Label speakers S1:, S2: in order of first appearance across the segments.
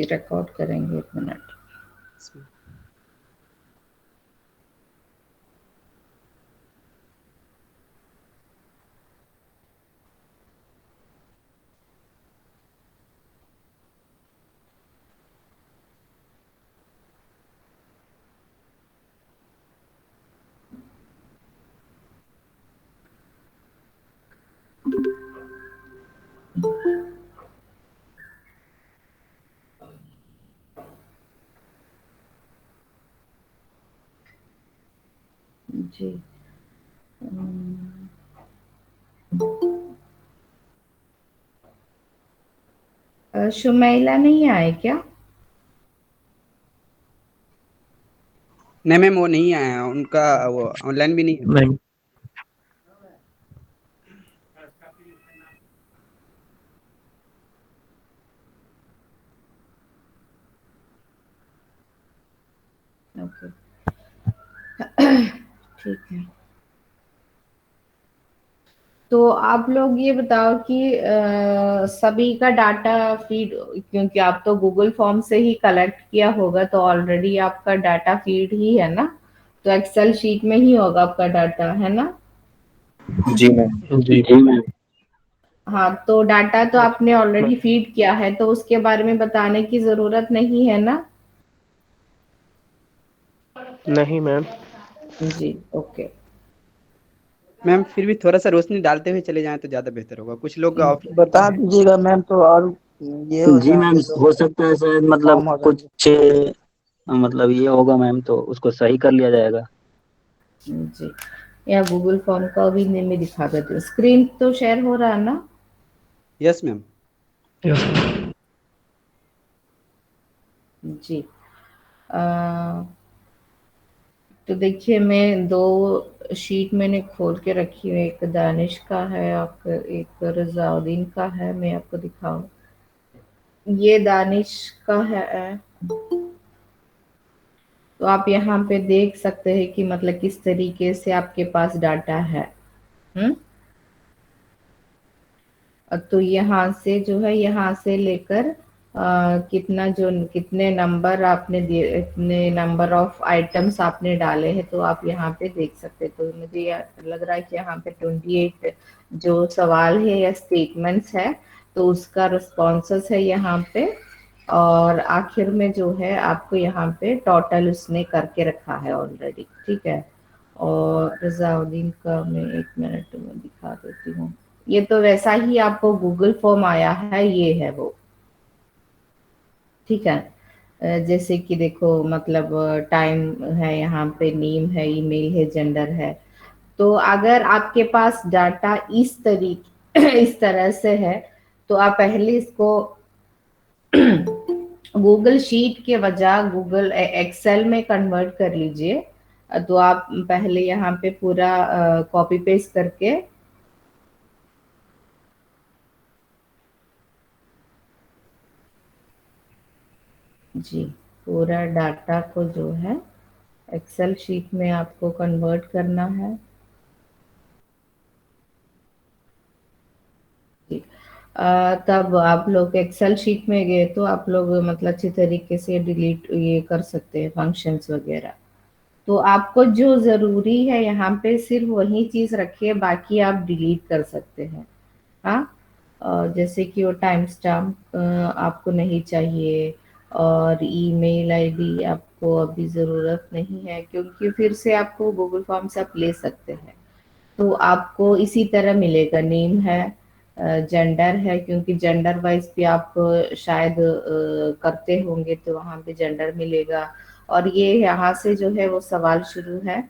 S1: Record करेंगे 1 minute. जी शुमैला नहीं आए क्या?
S2: नहीं मैम, वो नहीं आया, उनका वो ऑनलाइन भी नहीं है।
S3: नहीं
S1: ओके ठीक है। तो आप लोग ये बताओ कि सभी का डाटा फीड, क्योंकि आप तो गूगल फॉर्म से ही कलेक्ट किया होगा तो ऑलरेडी आपका डाटा फीड ही है ना, तो एक्सेल शीट में ही होगा आपका डाटा, है ना?
S4: जी मैम।
S3: जी
S1: हाँ, तो डाटा तो आपने ऑलरेडी फीड किया है तो उसके बारे में बताने की जरूरत नहीं है ना?
S3: नहीं मैम।
S1: जी ओके।
S2: मैम फिर भी थोड़ा सा रोशनी डालते हुए चले जाएं तो ज्यादा बेहतर होगा, कुछ लोग ऑफिस में
S4: बता
S2: हैं।
S4: दीजिएगा मैम, तो और ये हो
S5: जी मैम,
S4: जाएंगे तो
S5: हो सकता है शायद
S4: काम
S5: मतलब
S4: हो
S5: कुछ
S4: जाएंगे।
S5: मतलब ये होगा मैम, तो उसको सही कर लिया जाएगा।
S1: जी, या गूगल फॉर्म का भी मैं दिखा देती हूँ। स्क्रीन तो शेयर हो रहा है ना?
S2: Yes ma'am.
S3: यस
S1: जी तो देखिए, मैं 2 शीट मैंने खोल के रखी हुई, एक दानिश का है, आपका एक रजाउद्दीन का है। मैं आपको दिखाऊं, ये दानिश का है। तो आप यहाँ पे देख सकते हैं कि मतलब किस तरीके से आपके पास डाटा है। हम्म तो यहाँ से जो है, यहाँ से लेकर कितना, जो कितने नंबर आपने दिए, इतने नंबर ऑफ आइटम्स आपने डाले हैं, तो आप यहाँ पे देख सकते हैं। तो मुझे लग रहा है कि यहाँ पे 28 जो सवाल है या स्टेटमेंट्स है, तो उसका रिस्पॉन्सेस है यहाँ पे। और आखिर में जो है आपको यहाँ पे टोटल उसने करके रखा है ऑलरेडी, ठीक है। और रजाउद्दीन का मैं 1 मिनट में दिखा देती हूँ। ये तो वैसा ही आपको गूगल फॉर्म आया है, ये है वो, ठीक है। जैसे कि देखो, मतलब टाइम है यहाँ पे, नेम है, ईमेल है, जेंडर है। तो अगर आपके पास डाटा इस तरीके इस तरह से है, तो आप पहले इसको गूगल शीट के बजाय गूगल एक्सेल में कन्वर्ट कर लीजिए। तो आप पहले यहाँ पे पूरा कॉपी पेस्ट करके, जी, पूरा डाटा को जो है एक्सेल शीट में आपको कन्वर्ट करना है। जी तब आप लोग एक्सेल शीट में गए तो आप लोग मतलब अच्छी तरीके से डिलीट ये कर सकते हैं फंक्शंस वगैरह। तो आपको जो ज़रूरी है यहाँ पे सिर्फ वही चीज़ रखिए, बाकी आप डिलीट कर सकते हैं। हाँ, जैसे कि वो टाइम स्टैम्प आपको नहीं चाहिए, और ईमेल आईडी आपको अभी ज़रूरत नहीं है, क्योंकि फिर से आपको गूगल फॉर्म से आप ले सकते हैं। तो आपको इसी तरह मिलेगा, नेम है, जेंडर है, क्योंकि जेंडर वाइज भी आप शायद करते होंगे तो वहाँ पे जेंडर मिलेगा। और ये यहाँ से जो है वो सवाल शुरू है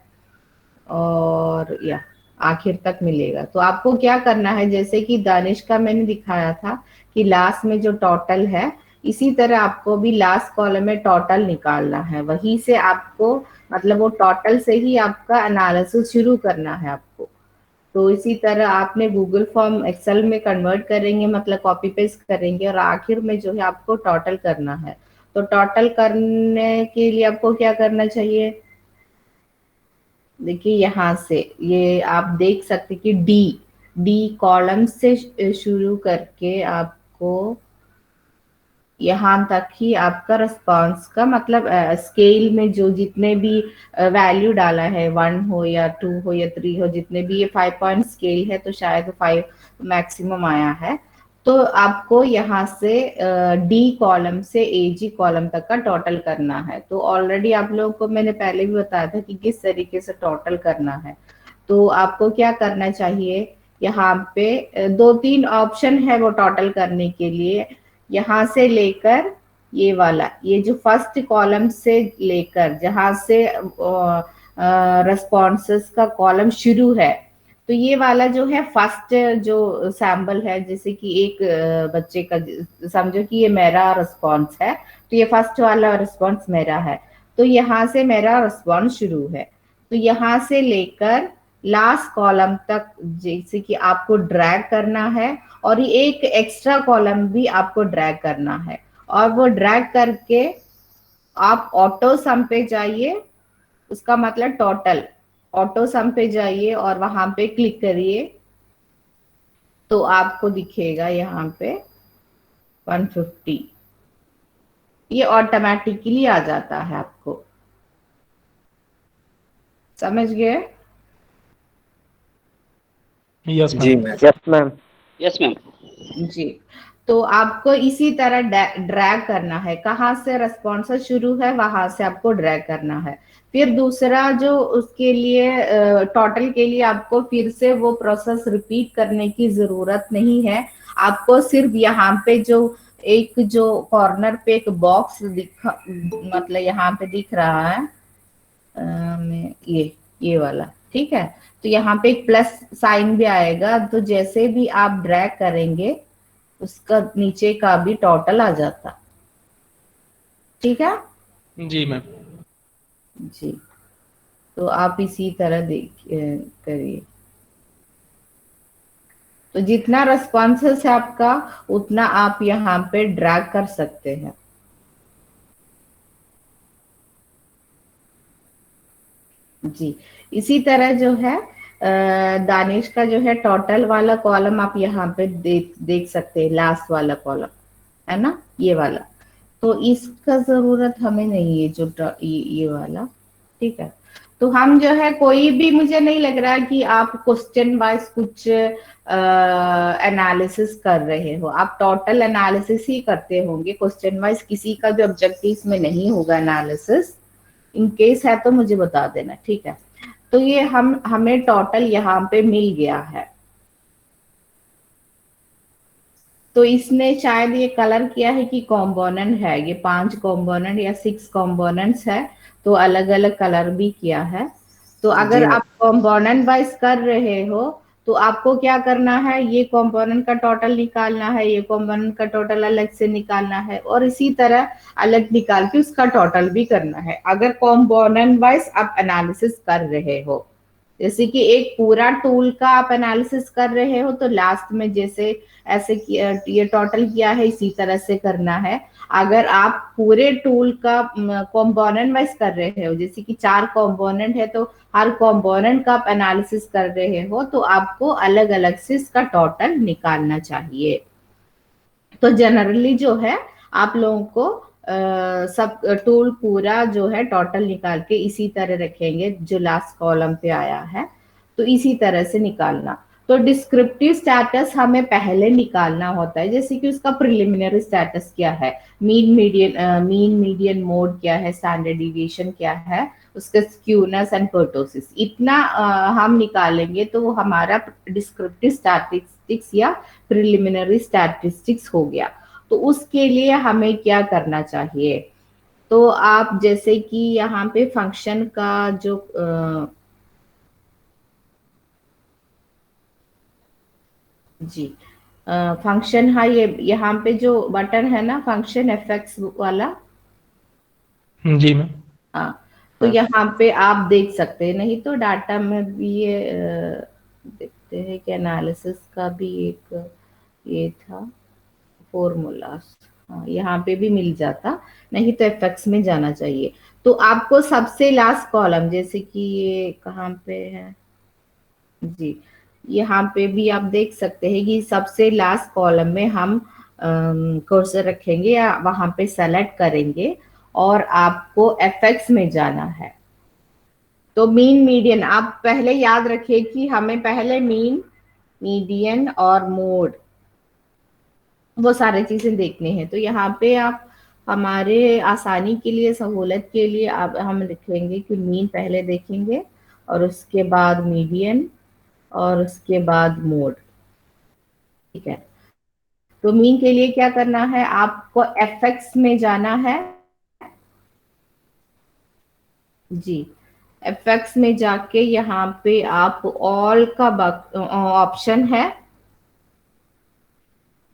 S1: और या आखिर तक मिलेगा। तो आपको क्या करना है, जैसे कि दानिश का मैंने दिखाया था कि लास्ट में जो टोटल है, इसी तरह आपको भी लास्ट कॉलम में टोटल निकालना है। वहीं से आपको मतलब वो टोटल से ही आपका एनालिसिस शुरू करना है आपको। तो इसी तरह आपने गूगल फॉर्म एक्सेल में कन्वर्ट करेंगे, मतलब कॉपी पेस्ट करेंगे, और आखिर में जो है आपको टोटल करना है। तो टोटल करने के लिए आपको क्या करना चाहिए, देखिए यहाँ से ये आप देख सकते कि डी डी कॉलम से शुरू करके आपको यहाँ तक ही आपका रिस्पॉन्स का मतलब स्केल में जो जितने भी वैल्यू डाला है, 1 हो या 2 हो या 3 हो, जितने भी, ये 5 पॉइंट स्केल है तो शायद 5 मैक्सिमम आया है। तो आपको यहाँ से डी कॉलम से एजी कॉलम तक का टोटल करना है। तो ऑलरेडी आप लोगों को मैंने पहले भी बताया था कि किस तरीके से टोटल करना है। तो आपको क्या करना चाहिए, यहाँ पे 2-3 ऑप्शन है वो टोटल करने के लिए। यहाँ से लेकर ये वाला, ये जो फर्स्ट कॉलम से लेकर जहां से रेस्पॉन्सेस का कॉलम शुरू है, तो ये वाला जो है फर्स्ट जो सैंपल है, जैसे कि एक बच्चे का समझो कि ये मेरा रिस्पॉन्स है, तो ये फर्स्ट वाला रिस्पॉन्स मेरा है, तो यहाँ से मेरा रिस्पॉन्स शुरू है। तो यहाँ से लेकर लास्ट कॉलम तक जैसे कि आपको ड्रैग करना है, और ये एक एक्स्ट्रा कॉलम भी आपको ड्रैग करना है, और वो ड्रैग करके आप ऑटो सम पे जाइए, उसका मतलब टोटल, ऑटो सम पे जाइए और वहां पे क्लिक करिए, तो आपको दिखेगा यहाँ पे 150, ये ऑटोमेटिकली आ जाता है। आपको समझ गए?
S3: यस
S4: जी
S3: ma'am.
S4: Ma'am.
S5: Yes ma'am. Yes ma'am.
S1: जी, तो आपको इसी तरह ड्रैग करना है, कहाँ से रेस्पॉन्स शुरू है वहां से आपको ड्रैग करना है। फिर दूसरा जो उसके लिए टोटल के लिए आपको फिर से वो प्रोसेस रिपीट करने की जरूरत नहीं है। आपको सिर्फ यहाँ पे जो एक जो कॉर्नर पे एक बॉक्स दिखा, मतलब यहाँ पे दिख रहा है ये वाला, ठीक है। तो यहाँ पे एक प्लस साइन भी आएगा, तो जैसे भी आप ड्रैग करेंगे उसका नीचे का भी टोटल आ जाता। ठीक है
S3: जी मैम।
S1: जी, तो आप इसी तरह करिए। तो जितना रेस्पॉन्सेस है आपका, उतना आप यहाँ पे ड्रैग कर सकते हैं। जी, इसी तरह जो है दानिश का जो है टोटल वाला कॉलम आप यहाँ पे देख सकते हैं, लास्ट वाला कॉलम है ना, ये वाला। तो इसका जरूरत हमें नहीं है, जो ये वाला, ठीक है। तो हम जो है कोई भी, मुझे नहीं लग रहा कि आप क्वेश्चन वाइज कुछ एनालिसिस कर रहे हो, आप टोटल एनालिसिस ही करते होंगे, क्वेश्चन वाइज किसी का भी ऑब्जेक्टिव में नहीं होगा एनालिसिस। इन केस है तो मुझे बता देना, ठीक है। तो ये हमें टोटल यहाँ पे मिल गया है। तो इसने शायद ये कलर किया है कि कॉम्पोनेंट है, ये 5 कॉम्पोनेंट या 6 कॉम्पोनेंट्स है, तो अलग अलग कलर भी किया है। तो अगर
S4: जी मैम।
S1: आप कॉम्पोनेंट वाइज कर रहे हो तो आपको क्या करना है, ये कॉम्पोनेंट का टोटल निकालना है, ये कॉम्पोनेंट का टोटल अलग से निकालना है, और इसी तरह अलग निकाल के उसका टोटल भी करना है, अगर कॉम्पोनेंट वाइज आप एनालिसिस कर रहे हो। जैसे कि एक पूरा टूल का आप एनालिसिस कर रहे हो, तो लास्ट में जैसे ऐसे ये टोटल किया है, इसी तरह से करना है। अगर आप पूरे टूल का कंपोनेंट वाइज कर रहे हो, जैसे कि 4 कंपोनेंट है, तो हर कंपोनेंट का आप एनालिसिस कर रहे हो, तो आपको अलग अलग से इसका टोटल निकालना चाहिए। तो जनरली जो है आप लोगों को सब टूल पूरा जो है टोटल निकाल के इसी तरह रखेंगे, जो लास्ट कॉलम पे आया है, तो इसी तरह से निकालना। तो डिस्क्रिप्टिव स्टेटस हमें पहले निकालना होता है, जैसे कि उसका प्रिलिमिनरी स्टेटस क्या है, मीन मीडियन मोड क्या है, स्टैंडर्ड डिविएशन क्या है, उसका स्क्यूनेस एंड कर्टोसिस, इतना हम निकालेंगे तो वो हमारा डिस्क्रिप्टिव स्टैटिस्टिक्स या प्रिलिमिनरी स्टैटिस्टिक्स हो गया। तो उसके लिए हमें क्या करना चाहिए, तो आप जैसे कि यहाँ पे फंक्शन का जो जी फंक्शन है, ये यहाँ पे जो बटन है ना फंक्शन एफएक्स वाला,
S3: जी मैम।
S1: हाँ, तो यहाँ पे आप देख सकते हैं, नहीं तो डाटा में भी ये देखते हैं कि एनालिसिस का भी एक ये था फॉर्मूलास, हाँ, यहाँ पे भी मिल जाता, नहीं तो एफएक्स में जाना चाहिए। तो आपको सबसे लास्ट कॉलम, जैसे कि ये कहाँ पे है जी, यहाँ पे भी आप देख सकते हैं कि सबसे लास्ट कॉलम में हम कर्सर रखेंगे या वहां पे सेलेक्ट करेंगे और आपको एफएक्स में जाना है। तो मीन मीडियन आप पहले याद रखिए कि हमें पहले मीन मीडियन और मोड वो सारी चीजें देखनी है। तो यहाँ पे आप हमारे आसानी के लिए सहूलत के लिए आप हम लिखेंगे कि मीन पहले देखेंगे और उसके बाद मीडियन और उसके बाद मोड। ठीक है, तो मीन के लिए क्या करना है, आपको एफएक्स में जाना है जी। एफएक्स में जाके यहाँ पे आप ऑल का ऑप्शन है,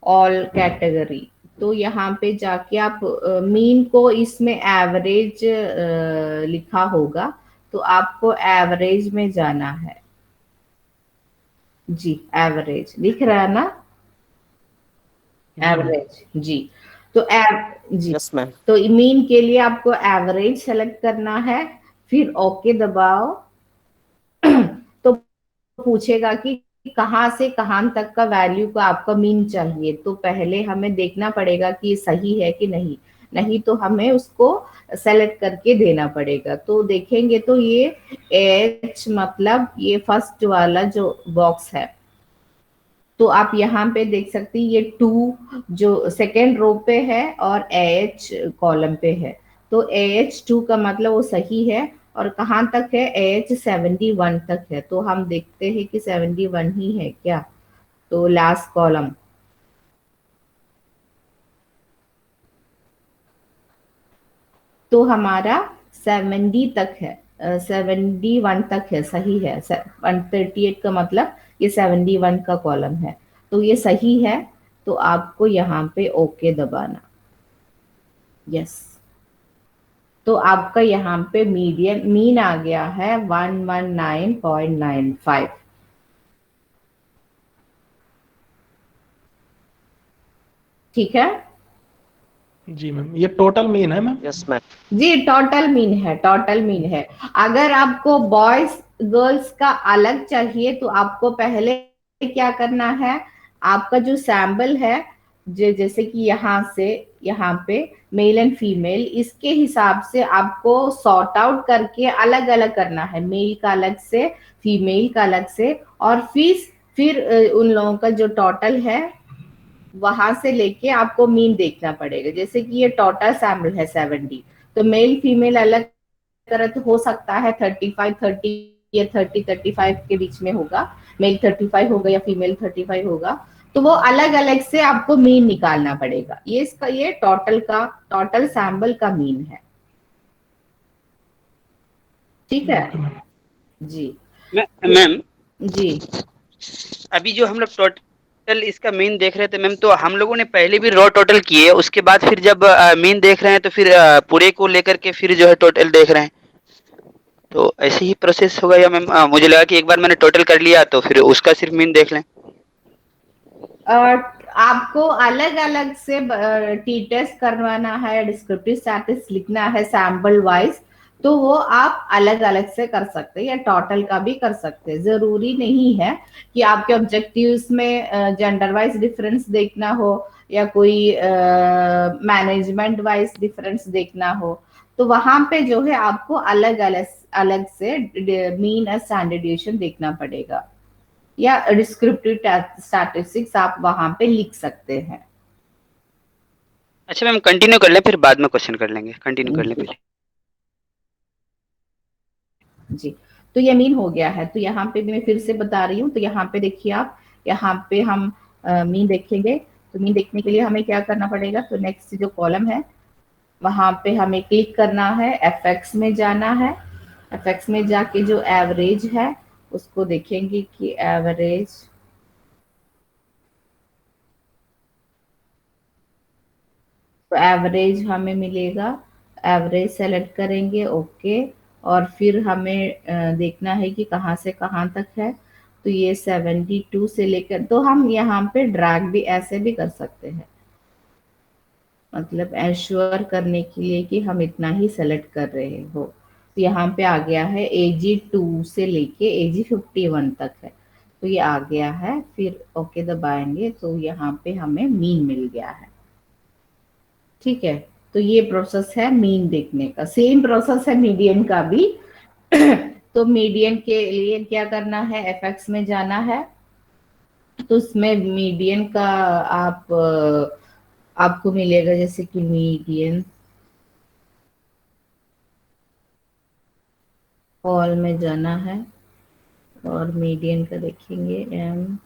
S1: ऑल कैटेगरी। तो यहाँ पे जाके आप मीन को इसमें एवरेज लिखा होगा, तो आपको एवरेज में जाना है जी। एवरेज दिख रहा है ना, एवरेज जी। तो जी
S4: यस मैम।
S1: तो मीन के लिए आपको एवरेज सेलेक्ट करना है, फिर ओके दबाओ। तो पूछेगा कि कहाँ से कहाँ तक का वैल्यू का आपका मीन चाहिए। तो पहले हमें देखना पड़ेगा कि ये सही है कि नहीं, नहीं तो हमें उसको सेलेक्ट करके देना पड़ेगा। तो देखेंगे तो ये एच मतलब ये फर्स्ट वाला जो बॉक्स है, तो आप यहाँ पे देख सकते हैं ये 2 जो सेकेंड रो पे है और एच कॉलम पे है। तो AH2 का मतलब वो सही है। और कहाँ तक है, AH71 तक है। तो हम देखते हैं कि 71 ही है क्या। तो लास्ट कॉलम, तो हमारा 70 तक है, 71 तक है, सही है। 138 का मतलब ये 71 का कॉलम है, तो ये सही है। तो आपको यहाँ पे ओके दबाना, यस। तो आपका यहाँ पे मीडियन मीन आ गया है 119.95। ठीक है
S3: जी मैम, ये टोटल मीन है मैम।
S4: Yes ma'am.
S1: जी, टोटल मीन है, टोटल मीन है। अगर आपको बॉयज गर्ल्स का अलग चाहिए तो आपको पहले क्या करना है, आपका जो सैंपल है जैसे कि यहाँ से यहाँ पे मेल एंड फीमेल, इसके हिसाब से आपको सॉर्ट आउट करके अलग अलग करना है। मेल का अलग से, फीमेल का अलग से, और फिर उन लोगों का जो टोटल है वहां से लेके आपको मीन देखना पड़ेगा। जैसे कि ये टोटल सैंपल है 70, तो मेल फीमेल अलग तरह तो हो सकता है 35-30 या 30-35 के बीच में होगा, मेल 35 होगा या फीमेल 35 होगा। तो वो अलग अलग से आपको मीन निकालना पड़ेगा। ये इसका ये टोटल सैंपल का मीन है। ठीक है
S3: ओके मैम।
S1: जी।
S2: मैम
S1: जी
S2: अभी जो हम लोग टोटल इसका मीन देख रहे थे मैम, तो हम लोगों ने पहले भी रॉ टोटल किए, उसके बाद फिर जब मीन देख रहे हैं तो फिर पूरे को लेकर के फिर जो है टोटल देख रहे हैं, तो ऐसे ही प्रोसेस होगा या मैम? मुझे लगा कि एक बार मैंने टोटल कर लिया तो फिर उसका सिर्फ मीन देख लें।
S1: आपको अलग अलग से टी टेस्ट करवाना है, डिस्क्रिप्टिव स्टैटिस्टिक्स लिखना है सैंपल वाइज, तो वो आप अलग अलग से कर सकते हैं या टोटल का भी कर सकते हैं। जरूरी नहीं है कि आपके ऑब्जेक्टिव्स में जेंडर वाइज डिफरेंस देखना हो या कोई मैनेजमेंट वाइज डिफरेंस देखना हो। तो वहां पे जो है आपको अलग अलग अलग से मीन और स्टैंडर्ड डिविएशन देखना पड़ेगा, या डिस्क्रिप्टिव स्टैटिस्टिक्स आप वहां पे लिख सकते हैं।
S2: अच्छा मैम, कंटिन्यू कर लें, फिर बाद में क्वेश्चन कर लेंगे, कंटिन्यू कर लें पहले।
S1: जी, तो ये मीन हो गया है। तो यहाँ पे मैं फिर से बता रही हूँ। तो यहाँ पे देखिए आप, यहाँ पे हम मीन देखेंगे। तो मीन देखने के लिए हमें क्या करना पड़ेगा, तो नेक्स्ट जो कॉलम है वहां पे हमें क्लिक करना है, एफएक्स में जाना है। एफएक्स में जाके जो एवरेज है उसको देखेंगे कि एवरेज, तो एवरेज हमें मिलेगा। एवरेज सेलेक्ट करेंगे, ओके। और फिर हमें देखना है कि कहाँ से कहाँ तक है। तो ये 72 से लेकर, तो हम यहाँ पे ड्रैग भी ऐसे भी कर सकते हैं, मतलब एश्योर करने के लिए कि हम इतना ही सेलेक्ट कर रहे हो। तो यहाँ पे आ गया है AG2 से लेके AG51 तक है। तो ये आ गया है, फिर ओके दबाएंगे तो यहाँ पे हमें मीन मिल गया है। ठीक है, तो ये प्रोसेस है मीन देखने का। सेम प्रोसेस है मीडियन का भी। तो मीडियन के लिए क्या करना है, एफएक्स में जाना है, तो उसमें मीडियन का आप आपको मिलेगा जैसे कि मीडियन ऑल में जाना है और मीडियन का देखेंगे एम,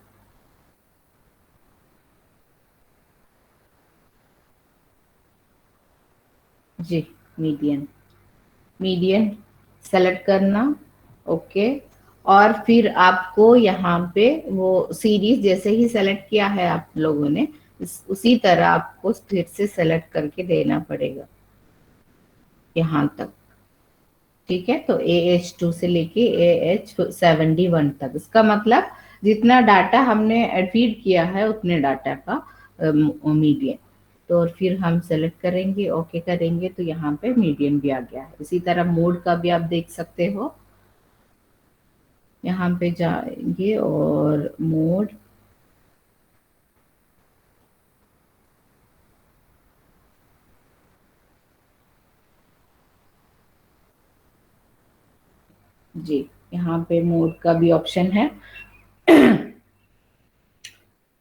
S1: जी मीडियन, मीडियन सेलेक्ट करना, ओके। और फिर आपको यहाँ पे वो सीरीज जैसे ही सेलेक्ट किया है आप लोगों ने, उसी तरह आपको फिर से सेलेक्ट करके देना पड़ेगा यहाँ तक। ठीक है, तो AH2 से लेके AH71 तक, इसका मतलब जितना डाटा हमने फीड किया है उतने डाटा का मीडियन। तो और फिर हम सेलेक्ट करेंगे, ओके करेंगे, तो यहाँ पे मीडियन भी आ गया है। इसी तरह मोड का भी आप देख सकते हो, यहाँ पे जाएंगे और मोड, जी यहाँ पे मोड का भी ऑप्शन है।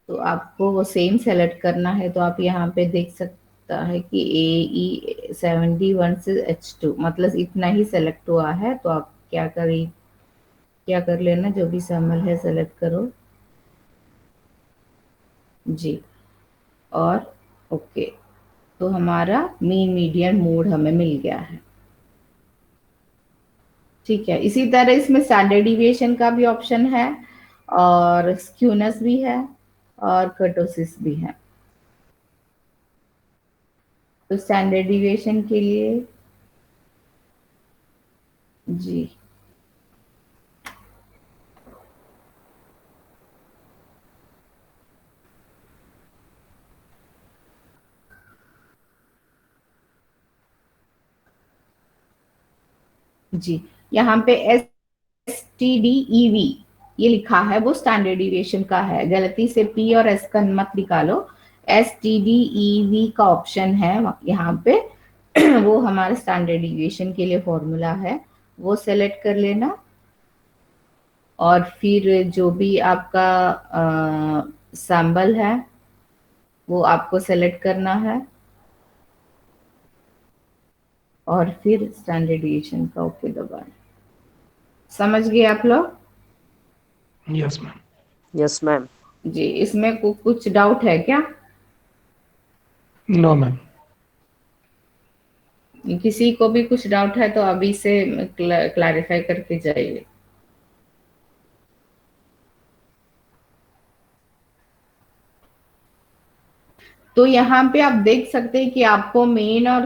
S1: तो आपको वो सेम सेलेक्ट करना है, तो आप यहाँ पे देख सकता है कि AE71 से H2 मतलब इतना ही सेलेक्ट हुआ है। तो आप क्या करें, क्या कर लेना, जो भी शामिल है सेलेक्ट करो जी, और ओके। तो हमारा मीन मीडियन मोड हमें मिल गया है। ठीक है, इसी तरह इसमें स्टैंडर्ड डिविएशन का भी ऑप्शन है और स्क्यूनेस भी है और कर्टोसिस भी है। तो स्टैंडर्ड डिविएशन के लिए जी जी यहाँ पे STDEV ये लिखा है, वो स्टैंडर्ड डिविएशन का है। गलती से P और S का मत निकालो, STDEV का ऑप्शन है यहाँ पे। वो हमारे स्टैंडर्ड डिविएशन के लिए फॉर्मूला है, वो सेलेक्ट कर लेना। और फिर जो भी आपका सैंपल है वो आपको सेलेक्ट करना है और फिर स्टैंडर्ड डिविएशन का ओके दबाएं। समझ गए आप लोग?
S3: Yes ma'am.
S4: Yes ma'am.
S1: जी, इसमें कुछ डाउट है क्या?
S3: No ma'am.
S1: किसी को भी कुछ डाउट है तो अभी से क्लैरिफाई करके जाइए। तो यहाँ पे आप देख सकते हैं कि आपको मीन और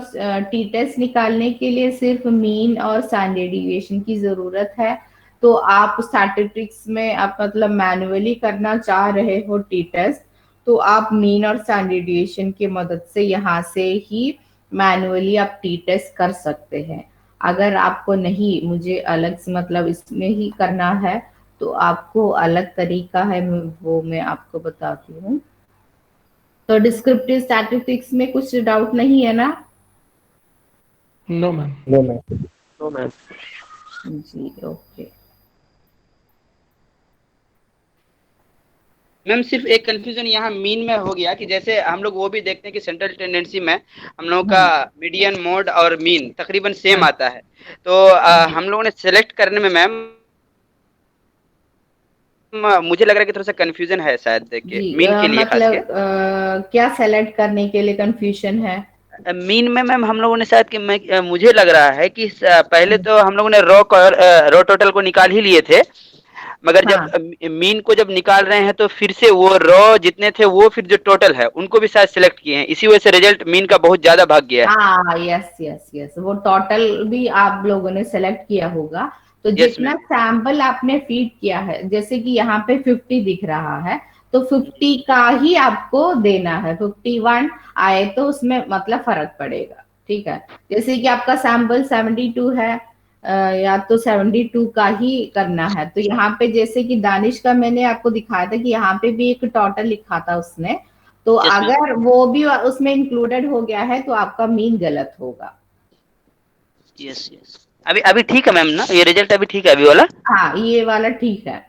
S1: टी टेस्ट निकालने के लिए सिर्फ मीन और स्टैंडर्ड डिविएशन की जरूरत है। तो आप स्टैटिस्टिक्स में आप मतलब मैन्युअली करना चाह रहे हो टी टेस्ट, तो आप मीन और स्टैंडर्ड डिविएशन की मदद से यहाँ से ही मैन्युअली आप टी टेस्ट कर सकते हैं। अगर आपको नहीं, मुझे अलग से मतलब इसमें ही करना है, तो आपको अलग तरीका है, वो मैं आपको बताती हूँ। तो डिस्क्रिप्टिव स्टैटिस्टिक्स में कुछ डाउट नहीं है ना?
S3: No ma'am.
S4: No ma'am. No ma'am.
S1: जी ओके।
S2: मैम सिर्फ एक कंफ्यूजन यहाँ मीन में हो गया कि जैसे हम लोग वो भी देखते हैं कि सेंट्रल टेंडेंसी में हम लोगों का मीडियन, मोड और मीन तकरीबन सेम आता है। तो हम लोगों ने सेलेक्ट करने में मैम मुझे लग रहा है कि थोड़ा सा कंफ्यूजन है शायद देख के
S1: जी
S2: मीन के लिए खास के।
S1: क्या सेलेक्ट करने के लिए कंफ्यूजन है?
S2: मीन में मैम हम लोगों ने शायद कि मुझे लग रहा है कि पहले तो हम लोगों ने रो टोटल को निकाल ही लिए थे, मगर
S1: हाँ
S2: जब मीन को जब निकाल रहे हैं तो फिर से वो रो जितने थे वो फिर जो टोटल है उनको भी शायद सिलेक्ट किए हैं, इसी वजह से रिजल्ट मीन का बहुत ज्यादा भाग गया है।
S1: हाँ, यस यस यस, वो टोटल भी आप लोगों ने सेलेक्ट किया होगा। तो
S2: यस
S1: जितना
S2: मैम।
S1: सैंपल आपने फीड किया है, जैसे कि यहाँ पे 50 दिख रहा है, तो 50 का ही आपको देना है। 51 आए तो उसमें मतलब फर्क पड़ेगा। ठीक है, जैसे कि आपका सैंपल 72 है, या तो 72 का ही करना है। तो यहाँ पे जैसे कि दानिश का मैंने आपको दिखाया था कि यहाँ पे भी एक टोटल लिखा था उसने, तो
S2: यस मैम।
S1: अगर वो भी उसमें इंक्लूडेड हो गया है तो आपका मीन गलत होगा।
S2: यस यस, अभी अभी ठीक है मैम ना, ये रिजल्ट अभी ठीक है अभी वाला?
S1: हाँ, ये वाला ठीक है।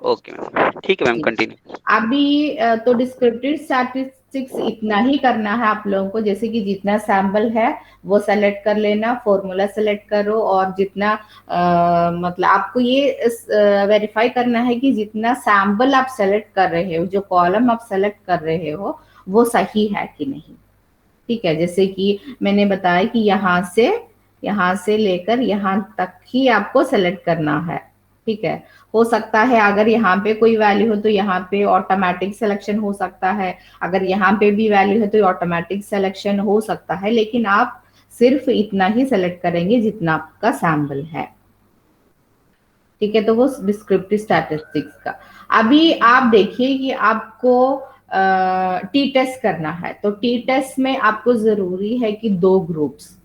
S2: ओके मैम, ठीक है मैम,
S1: जी।
S2: कंटिन्यू।
S1: अभी तो डिस्क्रिप्टिव स्टैटिस्टिक्स इतना ही करना है आप लोगों को, जैसे कि जितना सैंपल है वो सेलेक्ट कर लेना, फॉर्मूला सेलेक्ट करो, और जितना मतलब आपको ये वेरीफाई करना है कि जितना सैंपल आप सेलेक्ट कर रहे हो, जो कॉलम आप सेलेक्ट कर रहे हो, वो सही है कि नहीं। ठीक है, जैसे कि मैंने बताया कि यहाँ से लेकर यहाँ तक ही आपको सेलेक्ट करना है। ठीक है, हो सकता है अगर यहाँ पे कोई वैल्यू हो तो यहाँ पे ऑटोमेटिक सिलेक्शन हो सकता है, अगर यहाँ पे भी वैल्यू है तो ऑटोमेटिक सिलेक्शन हो सकता है, लेकिन आप सिर्फ इतना ही सेलेक्ट करेंगे जितना आपका सैंपल है। ठीक है, तो वो डिस्क्रिप्टिव स्टैटिस्टिक्स का। अभी आप देखिए कि आपको टी टेस्ट करना है, तो टी टेस्ट में आपको जरूरी है कि 2 ग्रुप्स,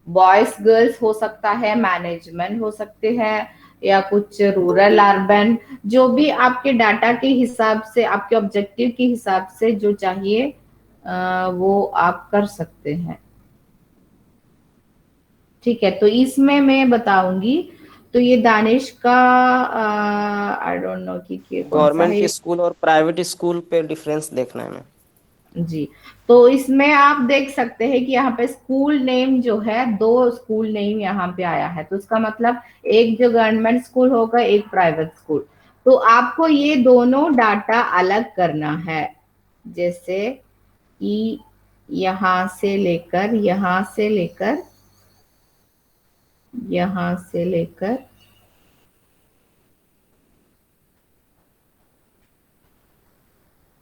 S1: बॉयज गर्ल्स हो सकता है, मैनेजमेंट हो सकते हैं, या कुछ रूरल अर्बन, जो भी आपके डाटा के हिसाब से, आपके ऑब्जेक्टिव के हिसाब से जो चाहिए वो आप कर सकते हैं। ठीक है, तो इसमें मैं बताऊंगी। तो ये दानिश का आई डोंट नो कि कौन सा है।
S6: गवर्नमेंट स्कूल और प्राइवेट स्कूल पे डिफरेंस देखना है हमें।
S1: जी, तो इसमें आप देख सकते हैं कि यहाँ पे स्कूल नेम जो है, 2 स्कूल नेम यहाँ पे आया है, तो इसका मतलब एक जो गवर्नमेंट स्कूल होगा, एक प्राइवेट स्कूल। तो आपको ये दोनों डाटा अलग करना है, जैसे कि यहाँ से लेकर, यहाँ से लेकर, यहाँ से लेकर,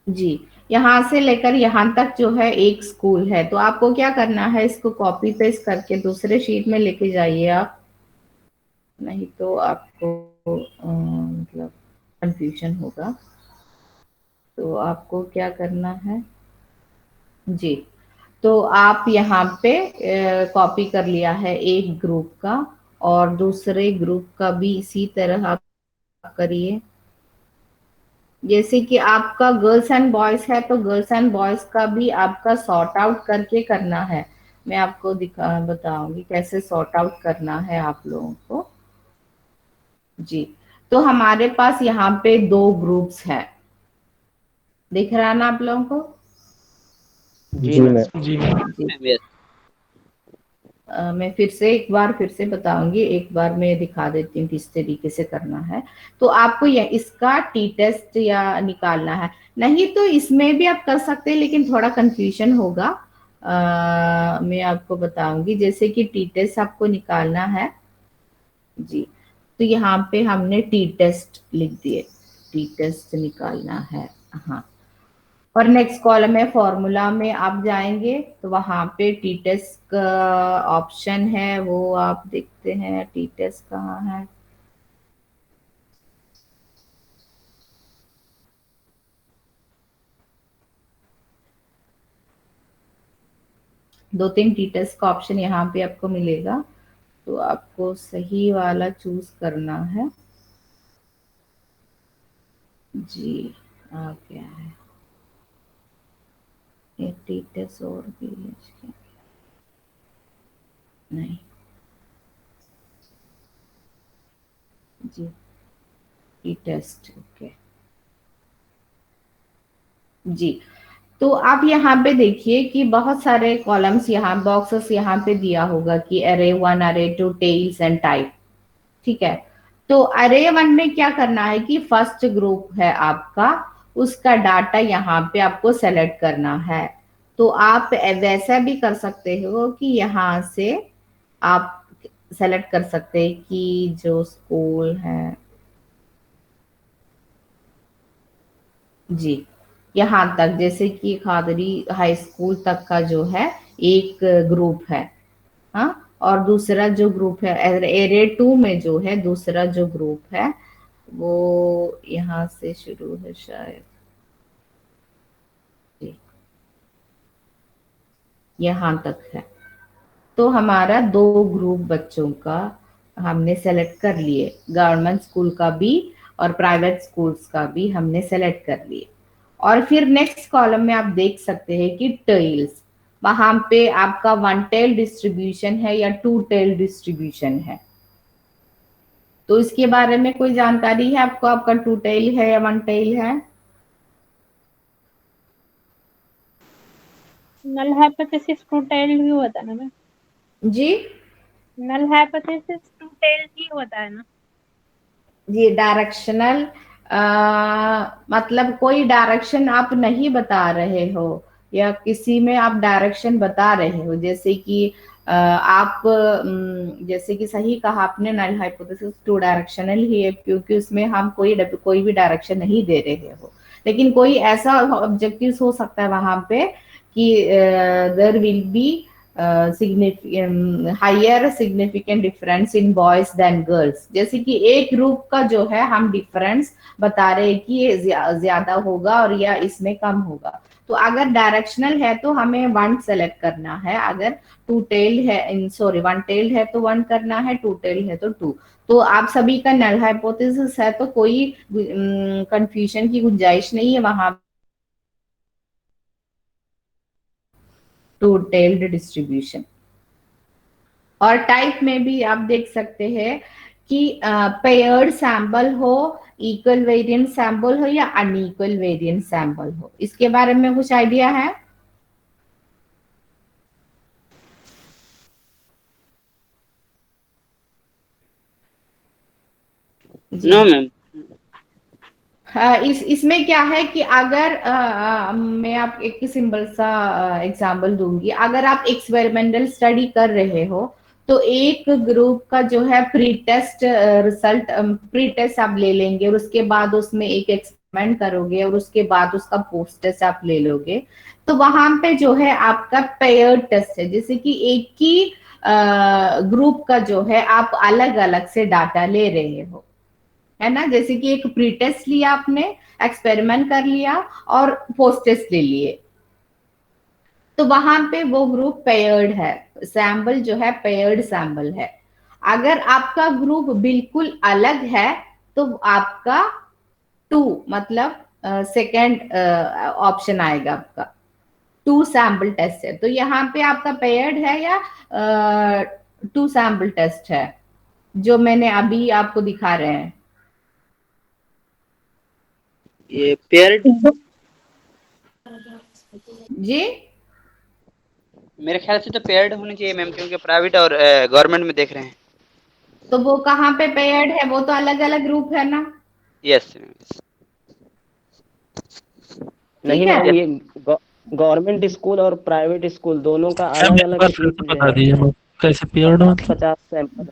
S1: जी, यहाँ से लेकर यहाँ तक जो है एक स्कूल है। तो आपको क्या करना है, इसको कॉपी पेस्ट करके दूसरे शीट में लेके जाइए आप, नहीं तो आपको मतलब कंफ्यूजन होगा। तो आपको क्या करना है जी, तो आप यहाँ पे कॉपी कर लिया है एक ग्रुप का, और दूसरे ग्रुप का भी इसी तरह आप करिए। जैसे कि आपका गर्ल्स एंड बॉयज है, तो गर्ल्स एंड बॉयज का भी आपका सॉर्ट आउट करके करना है। मैं आपको बताऊंगी कैसे सॉर्ट आउट करना है आप लोगों को। जी, तो हमारे पास यहाँ पे 2 ग्रुप्स हैं, दिख रहा है ना आप लोगों को?
S6: जी मैम।
S3: जी मैम।
S1: जी,
S2: मैम यस।
S1: मैं फिर से एक बार फिर से बताऊंगी, एक बार मैं दिखा देती हूँ किस तरीके से करना है। तो आपको ये इसका टी टेस्ट या निकालना है, नहीं तो इसमें भी आप कर सकते हैं, लेकिन थोड़ा कंफ्यूजन होगा। मैं आपको बताऊंगी, जैसे कि टी टेस्ट आपको निकालना है जी, तो यहाँ पे हमने टी टेस्ट लिख दिए, टी टेस्ट निकालना है। हाँ, और नेक्स्ट कॉलम में फॉर्मूला में आप जाएंगे तो वहां पे टी टेस्ट का ऑप्शन है, वो आप देखते हैं टी टेस्ट कहाँ है। दो तीन टी टेस्ट का ऑप्शन यहाँ पे आपको मिलेगा, तो आपको सही वाला चूज करना है जी। आ गया है ये टी टेस्ट, और भी है इसके? नहीं जी, टी टेस्ट, ओके जी। तो आप यहाँ पे देखिए कि बहुत सारे कॉलम्स, यहाँ बॉक्सेस यहाँ पे दिया होगा कि अरे 1, अरे 2, टेल्स एंड टाइप। ठीक है, तो अरे 1 में क्या करना है कि फर्स्ट ग्रुप है आपका, उसका डाटा यहाँ पे आपको सेलेक्ट करना है। तो आप वैसा भी कर सकते हो कि यहाँ से आप सेलेक्ट कर सकते हैं कि जो स्कूल है जी, यहाँ तक, जैसे कि खादरी हाई स्कूल तक का जो है एक ग्रुप है। हाँ, और दूसरा जो ग्रुप है एरे 2 में जो है दूसरा जो ग्रुप है, वो यहाँ से शुरू है शायद जी, यहाँ तक है। तो हमारा 2 ग्रुप बच्चों का हमने सेलेक्ट कर लिए, गवर्नमेंट स्कूल का भी और प्राइवेट स्कूल्स का भी हमने सेलेक्ट कर लिए। और फिर नेक्स्ट कॉलम में आप देख सकते हैं कि टेल्स, वहां पे आपका 1 टेल डिस्ट्रीब्यूशन है या 2 टेल डिस्ट्रीब्यूशन है। तो इसके बारे में कोई जानकारी है आपको, आपका 2 टेल है या 1 टेल है?
S7: नल हाइपोथेसिस टू टेल ही होता है ना मैम?
S1: जी,
S7: नल हाइपोथेसिस टू टेल ही होता है ना?
S1: ये डायरेक्शनल, मतलब कोई डायरेक्शन आप नहीं बता रहे हो या किसी में आप डायरेक्शन बता रहे हो, जैसे कि आप जैसे कि सही कहा आपने, नल हाइपोथेसिस 2 डायरेक्शनल ही है, क्योंकि उसमें हम कोई भी डायरेक्शन नहीं दे रहे हो। लेकिन कोई ऐसा ऑब्जेक्टिव हो सकता है वहां पे कि there will be higher significant difference in boys than girls, जैसे कि एक ग्रुप का जो है हम डिफरेंस बता रहे हैं कि ये ज्यादा होगा और या इसमें कम होगा। तो अगर डायरेक्शनल है तो हमें 1 सेलेक्ट करना है, अगर 2 टेल है, सॉरी 1 टेल है तो 1 करना है, 2 टेल है तो 2। तो आप सभी का नल हाइपोथेसिस है, तो कोई कंफ्यूजन की गुंजाइश नहीं है वहां। 2 टेल्ड डिस्ट्रीब्यूशन। और टाइप में भी आप देख सकते हैं कि पेयर्ड सैंपल हो, इक्वल वेरिएंट सैंपल हो या अनइक्वल वेरिएंट सैंपल हो, इसके बारे में कुछ आइडिया है? जी,
S2: नो मैम।
S1: इसमें क्या है कि अगर मैं आप एक सिंपल सा एग्जांपल दूंगी, अगर आप एक्सपेरिमेंटल स्टडी कर रहे हो तो एक ग्रुप का जो है pre test result, pre test आप ले लेंगे और उसके बाद उसमें एक एक्सपेरिमेंट करोगे और उसके बाद उसका पोस्ट टेस्ट आप ले लोगे। तो वहां पे जो है आपका पेयर्ड टेस्ट है, जैसे कि एक ही ग्रुप का जो है आप अलग अलग से डाटा ले रहे हो, है ना। जैसे कि एक प्री टेस्ट लिया आपने, एक्सपेरिमेंट कर लिया और पोस्ट टेस्ट ले लिए, तो वहां पे वो ग्रुप पेयर्ड है, सैंपल जो है पेयर्ड सैंपल है। अगर आपका ग्रुप बिल्कुल अलग है तो आपका 2, मतलब सेकेंड ऑप्शन आएगा आपका, 2 सैंपल टेस्ट है। तो यहाँ पे आपका पेयर्ड है या 2 सैंपल टेस्ट है, जो मैंने अभी आपको दिखा रहे हैं?
S2: ये पेयर्ड,
S1: जी,
S2: मेरे ख्याल से तो पेयर्ड होनी चाहिए मैम, क्योंकि प्राइवेट और गवर्नमेंट में देख रहे हैं।
S1: तो वो कहाँ पे पेयर्ड है, वो तो अलग अलग ग्रुप है ना।
S2: यस।
S1: ठीक
S6: नहीं
S1: है,
S6: मैम, ये गवर्नमेंट स्कूल और प्राइवेट स्कूल दोनों का
S3: मैम
S6: अलग
S3: एक
S6: अलग
S3: बार फिर
S6: शीट
S3: से
S6: जो
S3: बता
S6: है
S3: दीजिए मैम, कैसे पीरियड मतलब?
S6: 50-50 सैंपल।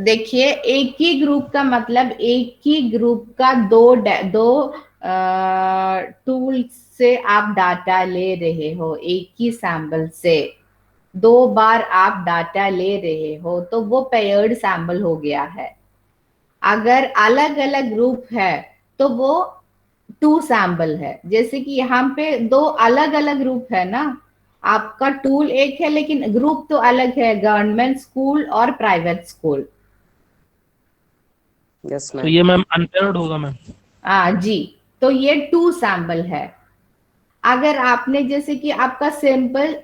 S1: देखिए एक ही ग्रुप का मतलब एक ही ग्रुप का दो टूल से आप डाटा ले रहे हो, एक ही सैंपल से 2 बार आप डाटा ले रहे हो, तो वो पेयर्ड सैंपल हो गया है। अगर अलग अलग ग्रुप है तो वो 2 सैंपल है। जैसे कि यहाँ पे 2 अलग अलग ग्रुप है ना, आपका टूल एक है लेकिन ग्रुप तो अलग है, गवर्नमेंट स्कूल और प्राइवेट स्कूल।
S6: यस
S3: तो
S6: मैम।
S3: ये मैम अनपेयर्ड होगा मैम?
S1: जी, तो ये 2 सैंपल है। अगर आपने जैसे कि आपका सैंपल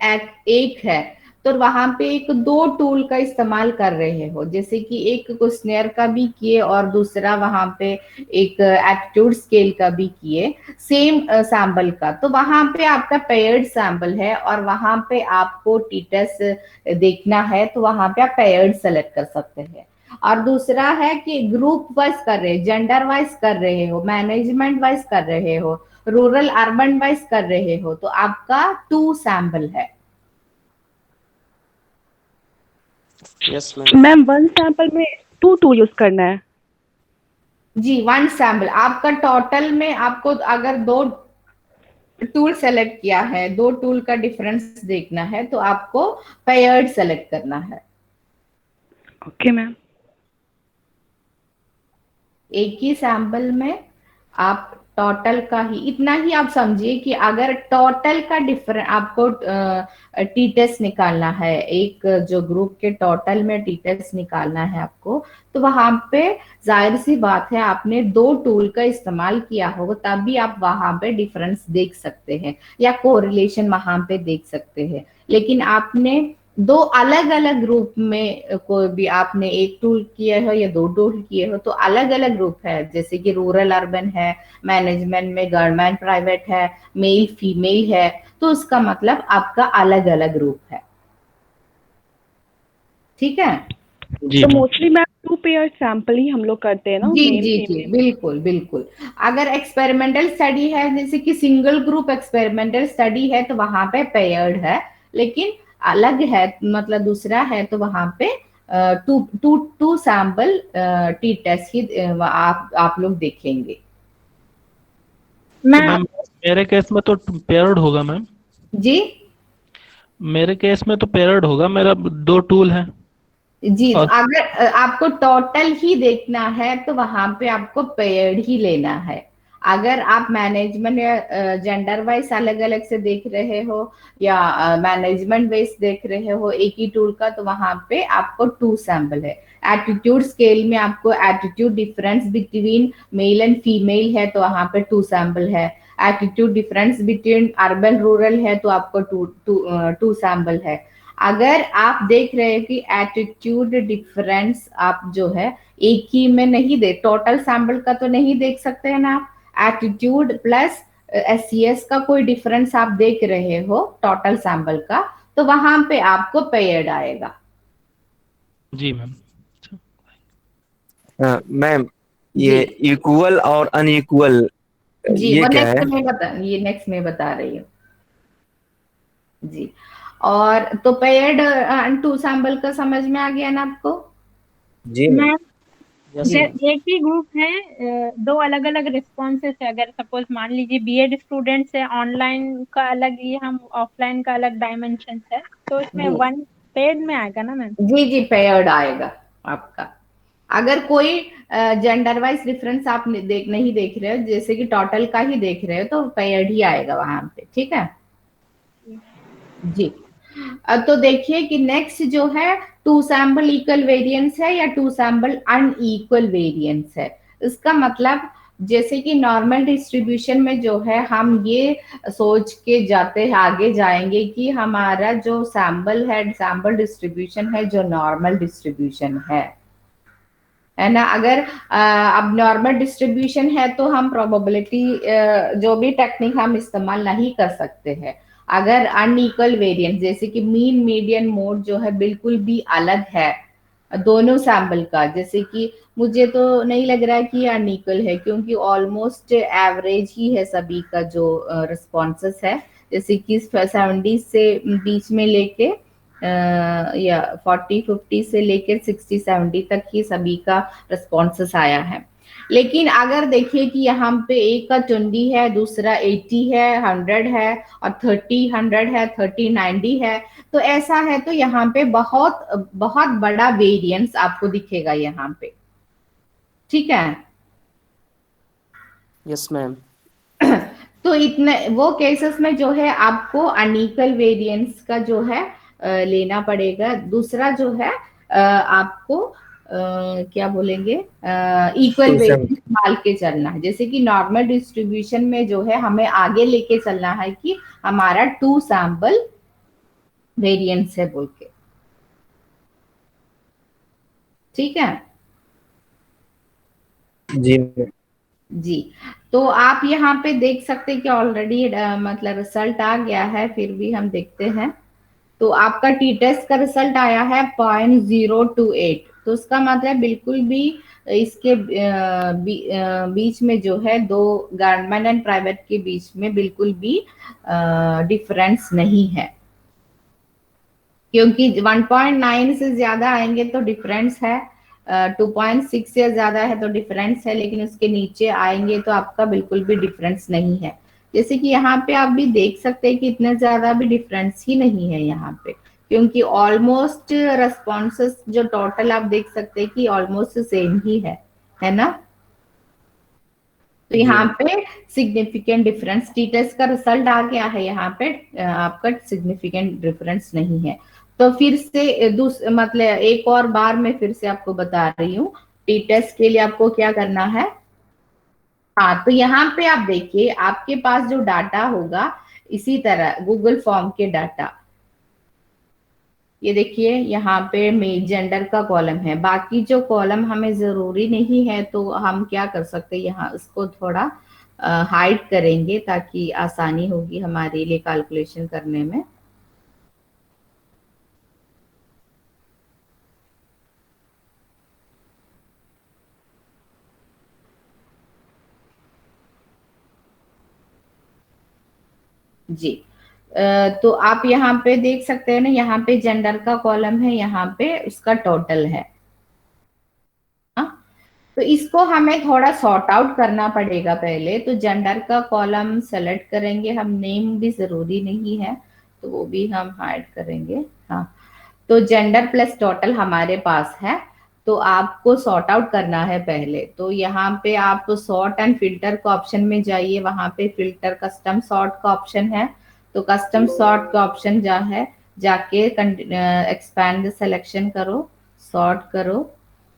S1: एक है तो वहां पे एक 2 टूल का इस्तेमाल कर रहे हो, जैसे कि एक क्वेश्चनेयर का भी किए और दूसरा वहां पे एक एप्टीट्यूड स्केल का भी किए, सेम सैंपल का, तो वहां पे आपका पेयर्ड सैंपल है और वहां पे आपको टी टेस्ट देखना है तो वहां पे आप पेयर्ड सेलेक्ट कर सकते हैं। और दूसरा है कि ग्रुप वाइज कर रहे हो, जेंडर वाइज कर रहे हो, मैनेजमेंट वाइज कर रहे हो, रूरल अर्बन वाइज कर रहे हो, तो आपका 2 सैंपल है।
S6: Yes ma'am.
S8: मैम 1 सैंपल में 2 टूल यूज करना है?
S1: जी, 1 सैंपल आपका टोटल में, आपको अगर 2 टूल सेलेक्ट किया है, 2 टूल का डिफरेंस देखना है तो आपको पेयर्ड सेलेक्ट करना है।
S8: Okay ma'am.
S1: एक ही सैंपल में आप टोटल का ही इतना ही आप समझिए कि अगर टोटल का डिफरेंस आपको टी टेस्ट निकालना है, एक जो ग्रुप के टोटल में टी टेस्ट निकालना है आपको, तो वहां पे जाहिर सी बात है आपने 2 टूल का इस्तेमाल किया होगा, तभी आप वहां पे डिफरेंस देख सकते हैं या कोरिलेशन वहां पे देख सकते हैं। लेकिन आपने 2 अलग अलग ग्रुप में कोई भी आपने एक टूल किए हो या 2 टूल किए हो तो अलग अलग ग्रुप है, जैसे कि रूरल अर्बन है, मैनेजमेंट में गवर्नमेंट प्राइवेट है, मेल फीमेल है, तो उसका मतलब आपका अलग अलग ग्रुप है। ठीक है।
S3: जी
S8: तो
S3: ma'am.
S8: Mostly ma'am 2 pair sample ही हम लोग करते हैं ना,
S1: जी
S8: मेल
S1: जी जी
S8: फीमेल।
S1: बिल्कुल बिल्कुल। अगर एक्सपेरिमेंटल स्टडी है, जैसे कि सिंगल ग्रुप एक्सपेरिमेंटल स्टडी है, तो वहां पे पेयर्ड है, लेकिन अलग है मतलब दूसरा है तो वहां पे two two two sample T test ही आप लोग देखेंगे।
S3: तो
S7: मैम
S3: मैम मेरे केस में तो पेयर्ड होगा मैम।
S1: जी
S3: मेरे केस में तो पेयर्ड होगा, मेरा 2 टूल है।
S1: जी, तो
S3: और
S1: अगर आपको टोटल ही देखना है तो वहां पे आपको पेयर्ड ही लेना है। अगर आप मैनेजमेंट या जेंडर वाइज अलग अलग से देख रहे हो या मैनेजमेंट वाइज देख रहे हो एक ही टूल का, तो वहां पे आपको 2 सैंपल है। एटीट्यूड स्केल में आपको attitude difference between male and female है, तो वहां पे 2 सैंपल है। Attitude difference between urban rural है, तो आपको टू सैंपल है। अगर आप देख रहे हैं कि एटीट्यूड डिफरेंस आप जो है एक ही में नहीं दे, टोटल सैंपल का तो नहीं देख सकते हैं ना आप, एटीट्यूड प्लस एससीएस का कोई डिफरेंस आप देख रहे हो टोटल सैंपल का, तो वहां पे आपको पेयर्ड आएगा।
S3: जी मैम।
S4: मैम
S1: जी
S4: ये इक्वल और अनइक्वल
S1: जी,
S4: ये
S1: वो
S4: क्या है?
S1: नेक्स्ट में बता रही हूँ। जी, और तो पेयर्ड टू सैंपल का समझ में आ गया ना आपको?
S4: जी मैम।
S7: Ma'am
S6: yes ma'am.
S7: एक ही ग्रुप है, 2 अलग अलग रिस्पॉन्सेस है। अगर सपोज मान लीजिए बीएड स्टूडेंट्स है, ऑनलाइन का अलग ये हम ऑफलाइन का अलग डायमेंशन है, तो इसमें
S1: जी
S7: 1 पेड में आएगा ना मैम?
S1: जी जी, पेयर्ड आएगा आपका। अगर कोई जेंडर वाइज डिफरेंस आप नहीं देख रहे हो, जैसे कि टोटल का ही देख रहे हो, तो पेयर्ड ही आएगा वहां पे। ठीक है जी। तो देखिए कि नेक्स्ट जो है 2 सैंपल इक्वल वेरिएंस है या 2 सैंपल अनइक्वल वेरिएंस है। इसका मतलब जैसे कि नॉर्मल डिस्ट्रीब्यूशन में जो है हम ये सोच के जाते हैं, आगे जाएंगे कि हमारा जो सैंपल है, सैंपल डिस्ट्रीब्यूशन है जो नॉर्मल डिस्ट्रीब्यूशन है ना। अगर अब नॉर्मल डिस्ट्रीब्यूशन है तो हम प्रोबेबिलिटी जो भी टेक्निक हम इस्तेमाल नहीं कर सकते हैं। अगर अनइक्वल वेरिएंस जैसे कि मीन मीडियन मोड जो है बिल्कुल भी अलग है दोनों सैंपल का, जैसे कि मुझे तो नहीं लग रहा है कि ये अनइक्वल है, क्योंकि ऑलमोस्ट एवरेज ही है सभी का जो रिस्पॉन्सेस है। जैसे कि 70 से बीच में लेके या 40-50 से लेकर 60-70 तक ही सभी का रिस्पॉन्सेस आया है। लेकिन अगर देखिए कि यहाँ पे एक का 20 है, दूसरा 80 है, 100 है, और 30 100 है, 30 90 है, तो ऐसा है तो यहाँ पे बहुत बहुत बड़ा वेरिएंस आपको दिखेगा यहाँ पे। ठीक है।
S6: Yes ma'am.
S1: तो इतने वो केसेस में जो है आपको अनइक्वल वेरिएंस का जो है लेना पड़ेगा। दूसरा जो है आपको क्या बोलेंगे, इक्वल
S4: टू
S1: वेरिएंस
S4: सैंपल।
S1: संभाल के चलना है। जैसे कि नॉर्मल डिस्ट्रीब्यूशन में जो है हमें आगे लेके चलना है कि हमारा 2 सैंपल वेरिएंस है बोल के। ठीक है
S4: जी मैम।
S1: जी। तो आप यहाँ पे देख सकते हैं कि ऑलरेडी मतलब रिजल्ट आ गया है, फिर भी हम देखते हैं। तो आपका टी टेस्ट का रिजल्ट आया है 0.028, तो उसका मतलब बिल्कुल भी इसके बीच में जो है 2 गवर्नमेंट एंड प्राइवेट के बीच में बिल्कुल भी डिफरेंस नहीं है, क्योंकि 1.9 से ज्यादा आएंगे तो डिफरेंस है, 2.6 से ज्यादा है तो डिफरेंस है, लेकिन उसके नीचे आएंगे तो आपका बिल्कुल भी डिफरेंस नहीं है। जैसे कि यहाँ पे आप भी देख सकते हैं कि इतना ज्यादा भी डिफरेंस ही नहीं है यहाँ पे, क्योंकि ऑलमोस्ट रेस्पॉन्सेस जो टोटल आप देख सकते हैं कि ऑलमोस्ट सेम ही है ना। तो यहाँ पे सिग्निफिकेंट डिफरेंस, टी टेस्ट का रिजल्ट आ गया है, यहाँ पे आपका सिग्निफिकेंट डिफरेंस नहीं है। तो फिर से मतलब एक और बार मैं फिर से आपको बता रही हूँ, टी टेस्ट के लिए आपको क्या करना है। हाँ, तो यहाँ पे आप देखिए आपके पास जो डाटा होगा, इसी तरह गूगल फॉर्म के डाटा, ये देखिए यहाँ पे जेंडर का कॉलम है, बाकी जो कॉलम हमें जरूरी नहीं है तो हम क्या कर सकते हैं, यहाँ इसको थोड़ा हाइड करेंगे ताकि आसानी होगी हमारे लिए कैलकुलेशन करने में। जी, तो आप यहाँ पे देख सकते हैं ना, यहाँ पे जेंडर का कॉलम है, यहाँ पे उसका टोटल है। तो इसको हमें थोड़ा सॉर्ट आउट करना पड़ेगा पहले। तो जेंडर का कॉलम सेलेक्ट करेंगे हम, नेम भी जरूरी नहीं है तो वो भी हम हाइड करेंगे। हाँ, तो जेंडर प्लस टोटल हमारे पास है, तो आपको सॉर्ट आउट करना है पहले। तो यहाँ पे आप सॉर्ट एंड फिल्टर का ऑप्शन में जाइए, वहां पे फिल्टर कस्टम सॉर्ट का ऑप्शन है, तो कस्टम सॉर्ट का ऑप्शन जाके एक्सपैंड द सिलेक्शन करो, सॉर्ट करो,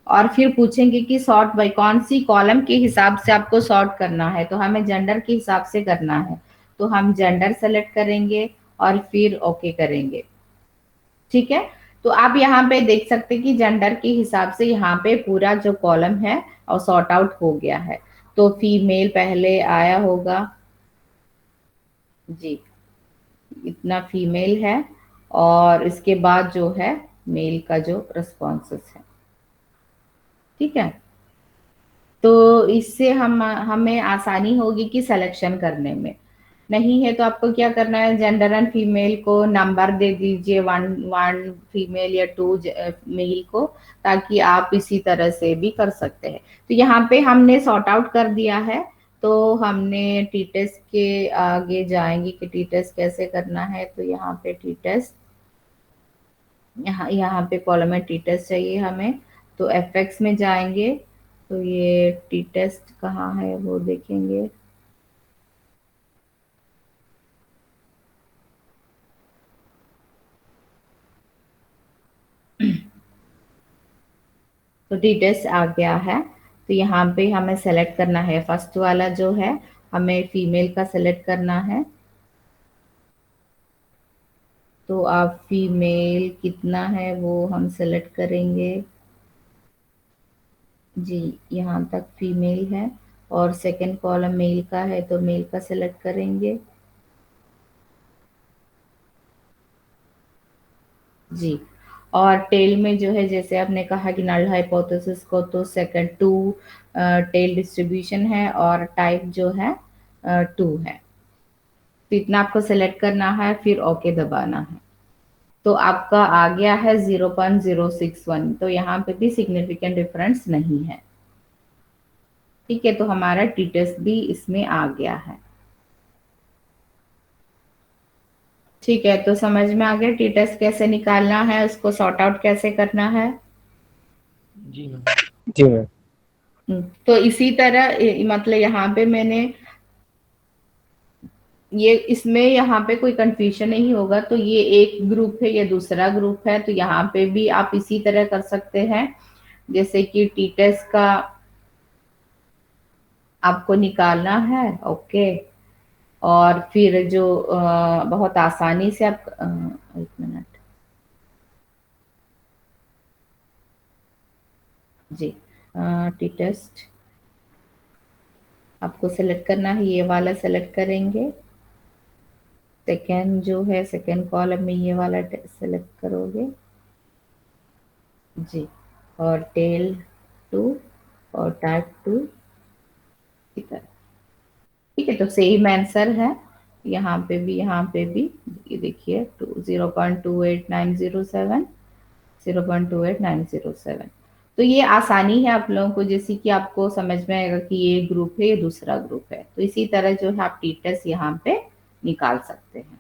S1: और फिर पूछेंगे कि सॉर्ट बाय कौन सी कॉलम के हिसाब से आपको सॉर्ट करना है, तो हमें जेंडर के हिसाब से करना है, तो हम जेंडर सेलेक्ट करेंगे और फिर ओके करेंगे। ठीक है, तो आप यहाँ पे देख सकते हैं कि जेंडर के हिसाब से यहाँ पे पूरा जो कॉलम है और सॉर्ट आउट हो गया है। तो फीमेल पहले आया होगा जी, इतना फीमेल है, और इसके बाद जो है मेल का जो रिस्पॉन्सेस है। ठीक है, तो इससे हमें आसानी होगी कि सिलेक्शन करने में। नहीं है तो आपको क्या करना है, जेंडर एंड फीमेल को नंबर दे दीजिए, वन फीमेल या टू मेल को, ताकि आप इसी तरह से भी कर सकते हैं। तो यहाँ पे हमने सॉर्ट आउट कर दिया है, तो हमने टी टेस्ट के आगे जाएंगे कि टी टेस्ट कैसे करना है। तो यहाँ पे टी टेस्ट, यहाँ पे कॉलम में टी टेस्ट चाहिए हमें, तो एफएक्स में जाएंगे, तो ये टी टेस्ट कहाँ है वो देखेंगे। तो टी टेस्ट आ गया है, तो यहाँ पे हमें सेलेक्ट करना है, फर्स्ट वाला जो है हमें फीमेल का सेलेक्ट करना है। तो आप फीमेल कितना है वो हम सेलेक्ट करेंगे जी, यहाँ तक फीमेल है, और सेकंड कॉलम मेल का है तो मेल का सेलेक्ट करेंगे जी। और टेल में जो है, जैसे आपने कहा कि नल हाइपोथेसिस को, तो सेकंड टू टेल डिस्ट्रीब्यूशन है, और टाइप जो है टू है। तो इतना आपको सेलेक्ट करना है, फिर ओके दबाना है। तो आपका आ गया है 0.061, तो यहाँ पे भी सिग्निफिकेंट डिफरेंस नहीं है। ठीक है, तो हमारा टी टेस्ट भी इसमें आ गया है। ठीक है, तो समझ में आ गया टी टेस्ट कैसे निकालना है, उसको सॉर्ट आउट कैसे करना है।
S3: जी मैम।
S4: जी मैम।
S1: तो इसी तरह मतलब यहाँ पे मैंने ये, इसमें यहाँ पे कोई कंफ्यूजन नहीं होगा। तो ये एक ग्रुप है, ये दूसरा ग्रुप है, तो यहाँ पे भी आप इसी तरह कर सकते हैं, जैसे कि टी टेस्ट का आपको निकालना है, ओके, और फिर जो बहुत आसानी से आप एक मिनट जी, टी टेस्ट आपको सेलेक्ट करना है, ये वाला सेलेक्ट करेंगे, सेकेंड जो है सेकेंड कॉलम में ये वाला सेलेक्ट करोगे जी, और टेल टू और टाइप टू, ठीक है, तो सेम आंसर है यहाँ पे भी, यहाँ पे भी। ये देखिए 0.28907, 0.28907। तो ये आसानी है आप लोगों को, जैसे कि आपको समझ में आएगा कि ये ग्रुप है, ये दूसरा ग्रुप है। तो इसी तरह जो है आप टी टेस्ट यहाँ पे निकाल सकते हैं।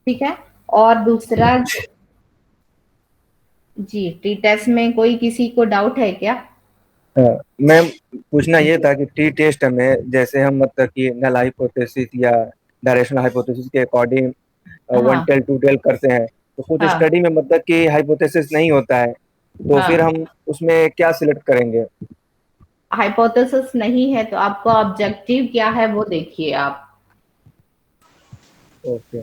S1: ठीक है, और दूसरा जी, टी टेस्ट में कोई किसी को डाउट है क्या?
S4: मैम पूछना ये था कि टी टेस्ट में जैसे हम मतलब कि नल हाइपोथेसिस या डायरेक्शनल हाइपोथेसिस के अकॉर्डिंग वन
S1: हाँ
S4: टेल टू टेल करते हैं, तो कुछ
S1: हाँ
S4: स्टडी में मतलब कि हाइपोथेसिस नहीं होता है, तो फिर
S1: हाँ।
S4: हम उसमें क्या सिलेक्ट करेंगे?
S1: हाइपोथेसिस नहीं है तो आपका ऑब्जेक्टिव क्या है वो देखिए आप।
S4: ओके।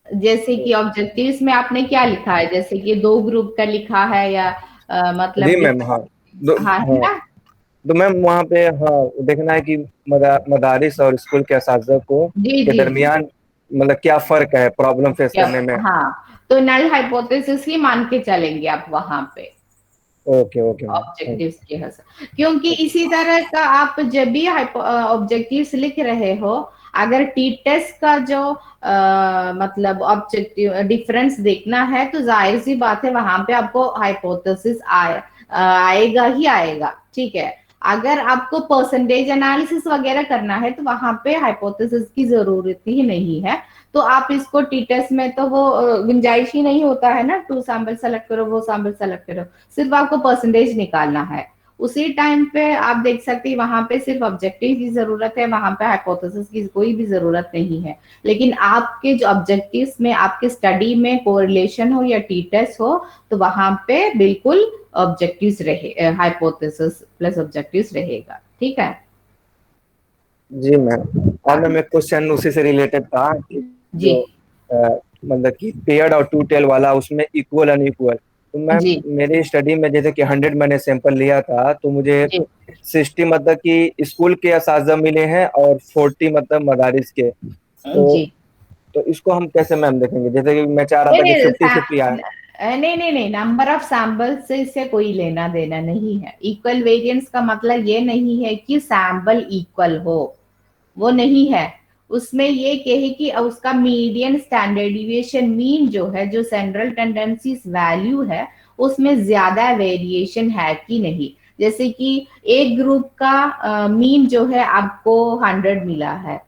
S1: जैसे कि ऑब्जेक्टिव्स में आपने क्या लिखा है, जैसे कि दो ग्रुप का लिखा है या
S4: जी
S1: मतलब
S4: मैम, हाँ।
S1: हाँ है
S4: हाँ,
S1: ना।
S4: तो मैम वहाँ पे हाँ देखना है कि मदारिस और स्कूल के असातिज़ा को
S1: जी
S4: के
S1: जी जी।
S4: दरमियान मतलब क्या फर्क है प्रॉब्लम फेस
S1: क्या,
S4: करने में।
S1: हाँ तो नल हाइपोथेसिस ही मान के चलेंगे आप वहां पे
S4: okay okay ma'am, thank
S1: objectives के हिसाब, क्योंकि इसी तरह का आप जब भी ऑब्जेक्टिव्स लिख रहे हो, अगर टी टेस्ट का जो मतलब ऑब्जेक्टिव डिफरेंस देखना है तो जाहिर सी बात है वहां पे आपको हाइपोथेसिस आएगा ही आएगा, ठीक है। अगर आपको परसेंटेज एनालिसिस वगैरह करना है तो वहां पे हाइपोथेसिस की जरूरत ही नहीं है। तो आप इसको टी टेस्ट में तो वो गुंजाइश ही नहीं होता है ना, टू सैंपल सेलेक्ट करो वो सैंपल सेलेक्ट करो, सिर्फ आपको परसेंटेज निकालना है। उसी टाइम पे आप देख सकते हैं वहां पे सिर्फ ऑब्जेक्टिव की जरूरत है, वहां पे हाइपोथेसिस की कोई भी जरूरत नहीं है। लेकिन आपके जो ऑब्जेक्टिव्स में आपके स्टडी में कोरिलेशन हो या टी टेस्ट हो तो वहां पे बिल्कुल ऑब्जेक्टिव्स रहे, हाइपोथेसिस प्लस ऑब्जेक्टिव्स रहेगा, ठीक है।
S4: जी मैम। और मैम एक क्वेश्चन उसी से रिलेटेड था कि
S1: जी
S4: जो मतलब कि पेयर्ड और टू टेल वाला उसमें इक्वल अनइक्वल, तो मैम
S1: जी
S4: मेरी स्टडी में जैसे कि 100 मैंने सैंपल लिया था तो मुझे
S1: जी
S4: 60 मतलब कि स्कूल के असातिज़ा मिले हैं और 40 मतलब मदारिस के,
S1: जी।
S4: तो इसको हम कैसे मैम देखेंगे? जैसे कि मैं चाह रहा
S1: नहीं
S4: था कि
S1: नहीं
S4: 50-50 आए।
S1: नहीं नहीं नहीं, नंबर ऑफ सैंपल से इससे कोई लेना देना नहीं है। इक्वल वेरिएंस का मतलब ये नहीं है कि सैंपल इक्वल हो, वो नहीं है। उसमें ये कहे कि उसका मीडियन स्टैंडर्ड डिविएशन मीन जो है, जो सेंट्रल टेंडेंसीज वैल्यू है, उसमें ज्यादा वेरिएशन है कि नहीं। जैसे कि एक ग्रुप का मीन जो है आपको 100 मिला है,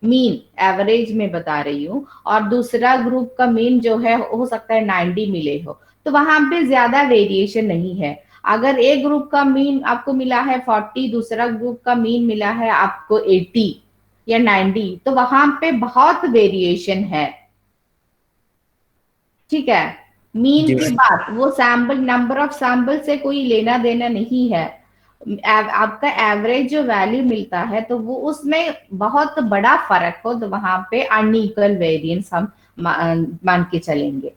S1: मीन एवरेज में बता रही हूँ, और दूसरा ग्रुप का मीन जो है हो सकता है 90 मिले हो, तो वहां पे ज्यादा वेरिएशन नहीं है। अगर एक ग्रुप का मीन आपको मिला है 40, दूसरा ग्रुप का मीन मिला है आपको 80 या 90, तो वहां पे बहुत वेरिएशन है, ठीक है। मीन
S4: जी
S1: की
S4: मैम।
S1: बात, वो सैंपल नंबर ऑफ सैंपल से कोई लेना देना नहीं है। आपका एवरेज जो वैल्यू मिलता है तो वो उसमें बहुत बड़ा फर्क हो तो वहां पे अनइक्वल वेरिएंस हम मान के चलेंगे।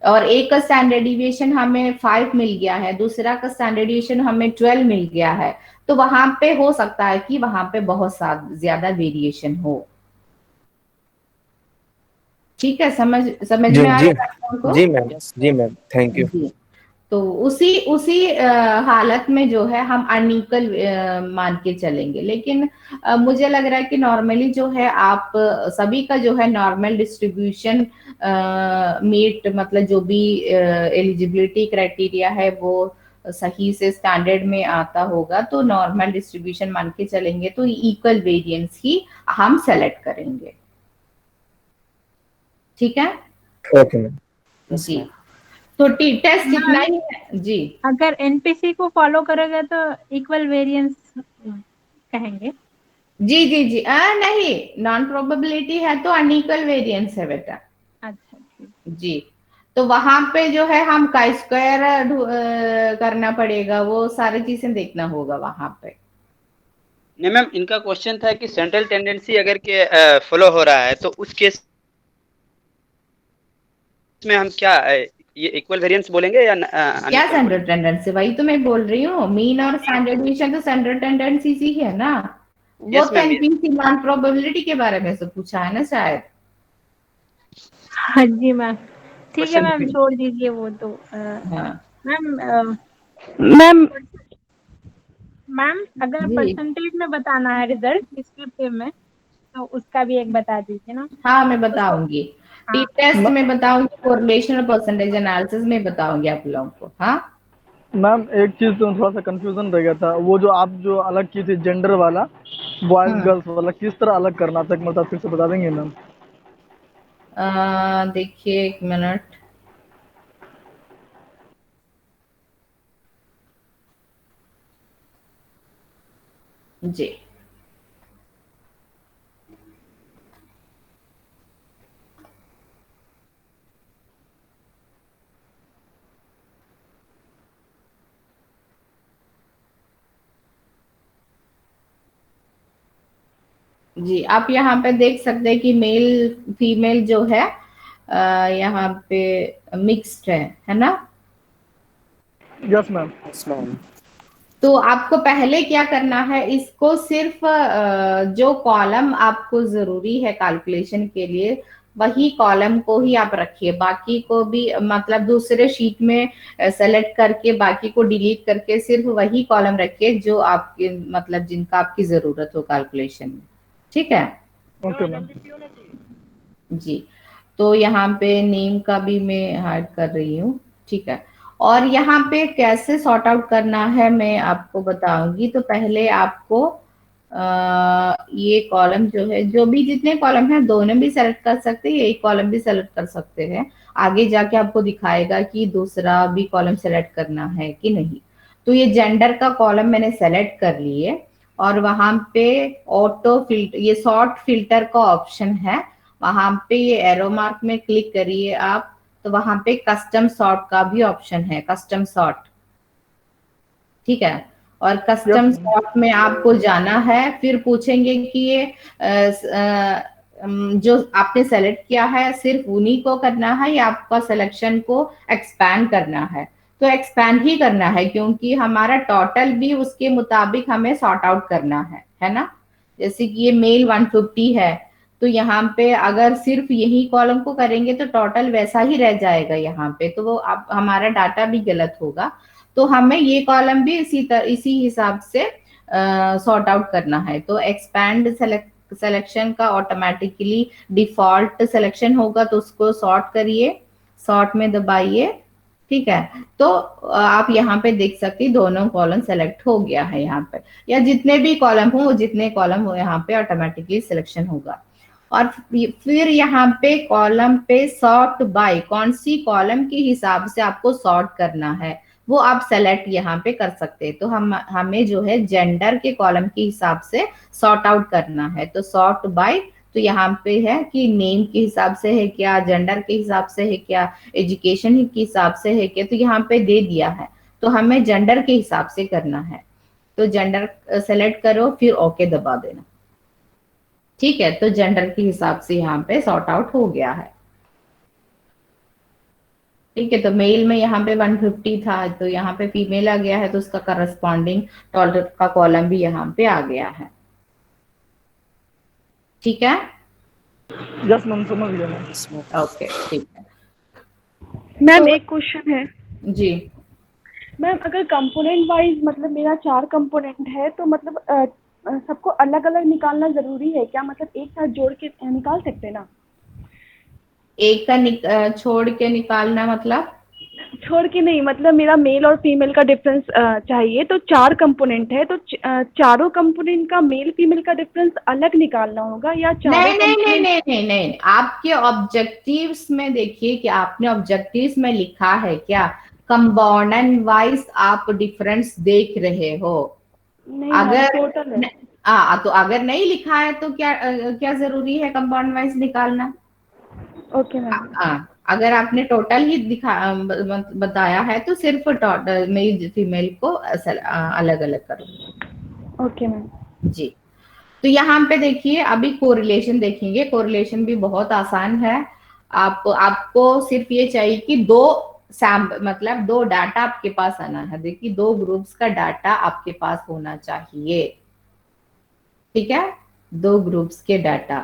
S1: और एक का स्टैंडर्ड डिविएशन हमें 5 मिल गया है, दूसरा का स्टैंडर्ड डिविएशन हमें 12 मिल गया है, तो वहां पे हो सकता है कि वहां पे बहुत ज्यादा वेरिएशन हो, ठीक है। समझ समझ
S4: जी
S1: में आ
S4: जी।
S1: रहा है आपको।
S4: जी मैम। जी मैम, थैंक यू।
S1: जी। तो उसी उसी हालत में जो है हम अनइक्वल मान के चलेंगे। लेकिन मुझे लग रहा है कि नॉर्मली जो है आप सभी का जो है नॉर्मल डिस्ट्रीब्यूशन मीट, मतलब जो भी एलिजिबिलिटी क्राइटेरिया है वो सही से स्टैंडर्ड में आता होगा, तो नॉर्मल डिस्ट्रीब्यूशन मान के चलेंगे तो इक्वल वेरिएंस ही हम सेलेक्ट करेंगे, ठीक है।
S4: Okay ma'am.
S1: जी। तो टी टेस्ट इतना
S7: मैम
S1: ही है जी।
S7: अगर एनपीसी को फॉलो करेगा तो इक्वल वेरिएंस कहेंगे।
S1: जी जी जी, नहीं, नॉन प्रोबेबिलिटी है तो अनइक्वल वेरिएंस है बेटा।
S7: अच्छा ठीक।
S1: जी। तो वहां पे जो है हम का स्क्वायर करना पड़ेगा, वो सारी चीजें देखना होगा वहां पे।
S2: नहीं मैम, इनका क्वेश्चन था कि सेंट्रल टेंडेंसी अगर के फॉलो हो रहा है तो उस केस में हम क्या ये इक्वल वेरिएंस बोलेंगे या
S1: क्या
S2: अनइक्वल
S1: सेंट्रल
S2: बोलेंगे?
S1: टेंडेंसी, वही तो मैं बोल रही हूँ, मीन और स्टैंडर्ड डिवीजन तो सेंट्रल टेंडेंसी ही है ना। वो
S2: यस
S1: तो
S2: मैम।
S1: एनपीसी नॉन प्रोबेबिलिटी के बारे में से पूछा है ना शायद।
S7: हाँ जी मैम, ठीक है
S2: क्वेश्चन
S7: मैम, छोड़ दीजिए वो तो।
S1: हाँ
S7: मैम
S8: मैम
S7: मैम अगर
S1: जी।
S7: परसेंटेज में बताना है रिजल्ट डिस्क्रिप्टिव में तो उसका भी एक बता दीजिए ना।
S1: हाँ मैं
S7: उसको
S1: बताऊंगी, टी
S7: हाँ
S1: टेस्ट में बताऊंगी, कोरिलेशन और परसेंटेज एनालिसिस में बताऊंगी आप लोगों को, हाँ।
S9: मैम एक चीज़ तो थोड़ा सा कंफ्यूजन रह गया था, वो जो आप जो अलग की थी जेंडर वाला, बॉयज
S1: हम्म।
S9: गर्ल्स वाला, किस तरह अलग करना था, एक मतलब फिर से बता देंगे मैम?
S1: देखिए एक मिनट। जी। जी, आप यहाँ पे देख सकते हैं कि मेल फीमेल जो है यहाँ पे मिक्स्ड है ना?
S9: Yes ma'am.
S1: तो आपको पहले क्या करना है, इसको सिर्फ जो कॉलम आपको जरूरी है कैलकुलेशन के लिए वही कॉलम को ही आप रखिए, बाकी को भी मतलब दूसरे शीट में सेलेक्ट करके बाकी को डिलीट करके सिर्फ वही कॉलम रखिए जो आपके मतलब जिनका आपकी जरूरत हो कैलकुलेशन में। ठीक है?
S9: Okay ma'am.
S1: जी। तो यहाँ पे नेम का भी मैं ऐड कर रही हूँ। ठीक है। और यहाँ पे कैसे सॉर्ट आउट करना है मैं आपको बताऊंगी। तो पहले आपको ये कॉलम जो है, जो भी जितने कॉलम है दोनों भी सेलेक्ट कर सकते हैं, यही कॉलम भी सेलेक्ट कर सकते हैं। आगे जाके आपको दिखाएगा कि दूसरा भी कॉलम सेलेक्ट करना है कि नहीं। तो ये जेंडर का कॉलम मैंने सेलेक्ट कर लिए और वहां पे ऑटो फिल्टर, ये सॉर्ट फिल्टर का ऑप्शन है, वहां पे ये एरो मार्क में क्लिक करिए आप। तो वहां पे कस्टम सॉर्ट का भी ऑप्शन है, कस्टम सॉर्ट। ठीक है। और
S9: यस
S1: कस्टम
S9: मैम।
S1: सॉर्ट में आपको जाना है, फिर पूछेंगे कि ये जो आपने सेलेक्ट किया है सिर्फ उन्हीं को करना है या आपका सिलेक्शन को एक्सपैंड करना है। तो एक्सपैंड ही करना है क्योंकि हमारा टोटल भी उसके मुताबिक हमें सॉर्ट आउट करना है ना। जैसे कि ये मेल 150 है, तो यहाँ पे अगर सिर्फ यही कॉलम को करेंगे तो टोटल वैसा ही रह जाएगा यहाँ पे, तो वो आप हमारा डाटा भी गलत होगा। तो हमें ये कॉलम भी इसी हिसाब से सॉर्ट आउट करना है। तो एक्सपैंड सिलेक्शन का ऑटोमेटिकली डिफॉल्ट सिलेक्शन होगा, तो उसको सॉर्ट करिए, सॉर्ट में दबाइए। ठीक है। तो आप यहाँ पे देख सकते हैं दोनों कॉलम सेलेक्ट हो गया है यहाँ पे, या जितने भी कॉलम हो जितने कॉलम हो यहाँ पे ऑटोमेटिकली सिलेक्शन होगा। और फिर यहाँ पे कॉलम पे सॉर्ट बाय, कौन सी कॉलम के हिसाब से आपको सॉर्ट करना है वो आप सेलेक्ट यहाँ पे कर सकते हैं। तो हमें जो है जेंडर के कॉलम के हिसाब से सॉर्ट आउट करना है। तो सॉर्ट बाय, तो यहाँ पे है कि नेम के हिसाब से है क्या, जेंडर के हिसाब से है क्या, एजुकेशन के हिसाब से है क्या, तो यहाँ पे दे दिया है। तो हमें जेंडर के हिसाब से करना है, तो जेंडर सेलेक्ट करो फिर ओके दबा देना। ठीक है। तो जेंडर के हिसाब से यहाँ पे सॉर्ट आउट हो गया है। ठीक है। तो मेल में यहाँ पे 150 था, तो यहाँ पे फीमेल आ गया है, तो उसका करस्पॉन्डिंग टॉलरेट का कॉलम भी यहाँ पे आ गया है। ठीक है।
S9: यस मैम, समझ गया मैम।
S1: ओके ठीक है।
S8: मैम
S1: तो
S8: एक क्वेश्चन है।
S1: जी,
S8: मैम अगर कंपोनेंट वाइज मतलब मेरा 4 कंपोनेंट है तो मतलब सबको अलग अलग निकालना जरूरी है क्या? मतलब एक साथ जोड़ के निकाल सकते हैं ना?
S1: एक का छोड़ के निकालना मतलब?
S8: छोड़ के नहीं, मतलब मेरा मेल और फीमेल का डिफरेंस चाहिए। तो 4 कंपोनेंट है तो चारों कंपोनेंट का मेल फीमेल का डिफरेंस अलग निकालना होगा या चारों
S1: नहीं नहीं नहीं
S8: कंपोनेंट?
S1: नहीं नहीं नहीं, आपके ऑब्जेक्टिव्स में देखिए कि आपने ऑब्जेक्टिव्स में लिखा है क्या, कंपोनेंट वाइज आप डिफरेंस देख रहे हो?
S8: नहीं मैम,
S1: अगर
S8: टोटल है।
S1: तो अगर नहीं लिखा है तो क्या क्या जरूरी है कंपाउंड वाइज निकालना?
S8: Okay ma'am.
S1: अगर आपने टोटल ही बताया है तो सिर्फ टोटल मेल फीमेल को अलग अलग करो।
S8: Okay ma'am.
S1: जी। तो यहाँ पे देखिए अभी कोरिलेशन देखेंगे। कोरिलेशन भी बहुत आसान है। आपको सिर्फ ये चाहिए कि दो सैम्पल मतलब दो डाटा आपके पास आना है। देखिए दो ग्रुप्स का डाटा आपके पास होना चाहिए। ठीक है। दो ग्रुप्स के डाटा,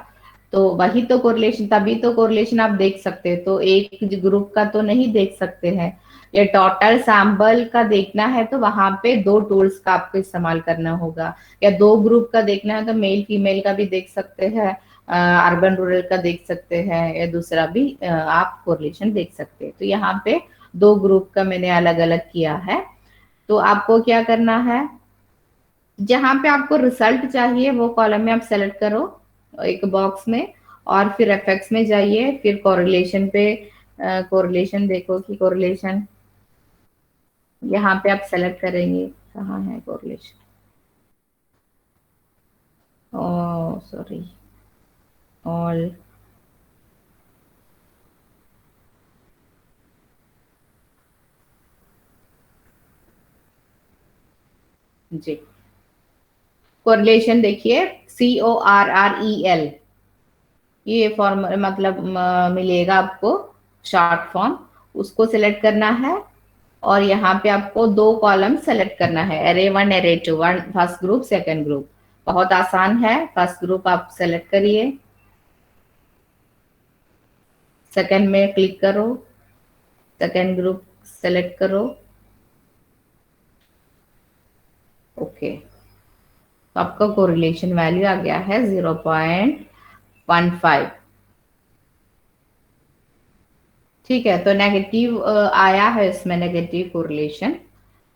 S1: तो वही तो कोरिलेशन, तभी तो कोरिलेशन आप देख सकते हैं। तो एक ग्रुप का तो नहीं देख सकते हैं। या टोटल सैंपल का देखना है तो वहां पे दो टूल्स का आपको इस्तेमाल करना होगा। या दो ग्रुप का देखना है तो मेल फीमेल का भी देख सकते हैं, अर्बन रूरल का देख सकते हैं, या दूसरा भी आप कोरिलेशन देख सकते हैं। तो यहाँ पे दो ग्रुप का मैंने अलग अलग किया है। तो आपको क्या करना है, जहां पे आपको रिजल्ट चाहिए वो कॉलम में आप सेलेक्ट करो एक बॉक्स में, और फिर एफएक्स में जाइए, फिर कोरिलेशन पे कोरिलेशन देखो कि कोरिलेशन यहाँ पे आप सेलेक्ट करेंगे, कहाँ है कोरिलेशन। सॉरी, ऑल जी। कोरिलेशन देखिए, CORREL, ये फॉर्म मतलब मिलेगा आपको शॉर्ट फॉर्म, उसको सिलेक्ट करना है और यहाँ पे आपको दो कॉलम सेलेक्ट करना है, array 1 array 2, one first group second group. बहुत आसान है। फर्स्ट ग्रुप आप सेलेक्ट करिए, सेकंड में क्लिक करो, सेकंड ग्रुप सेलेक्ट करो, ओके। तो आपका कोरिलेशन वैल्यू आ गया है 0.15। ठीक है, तो नेगेटिव आया है इसमें, नेगेटिव कोरिलेशन।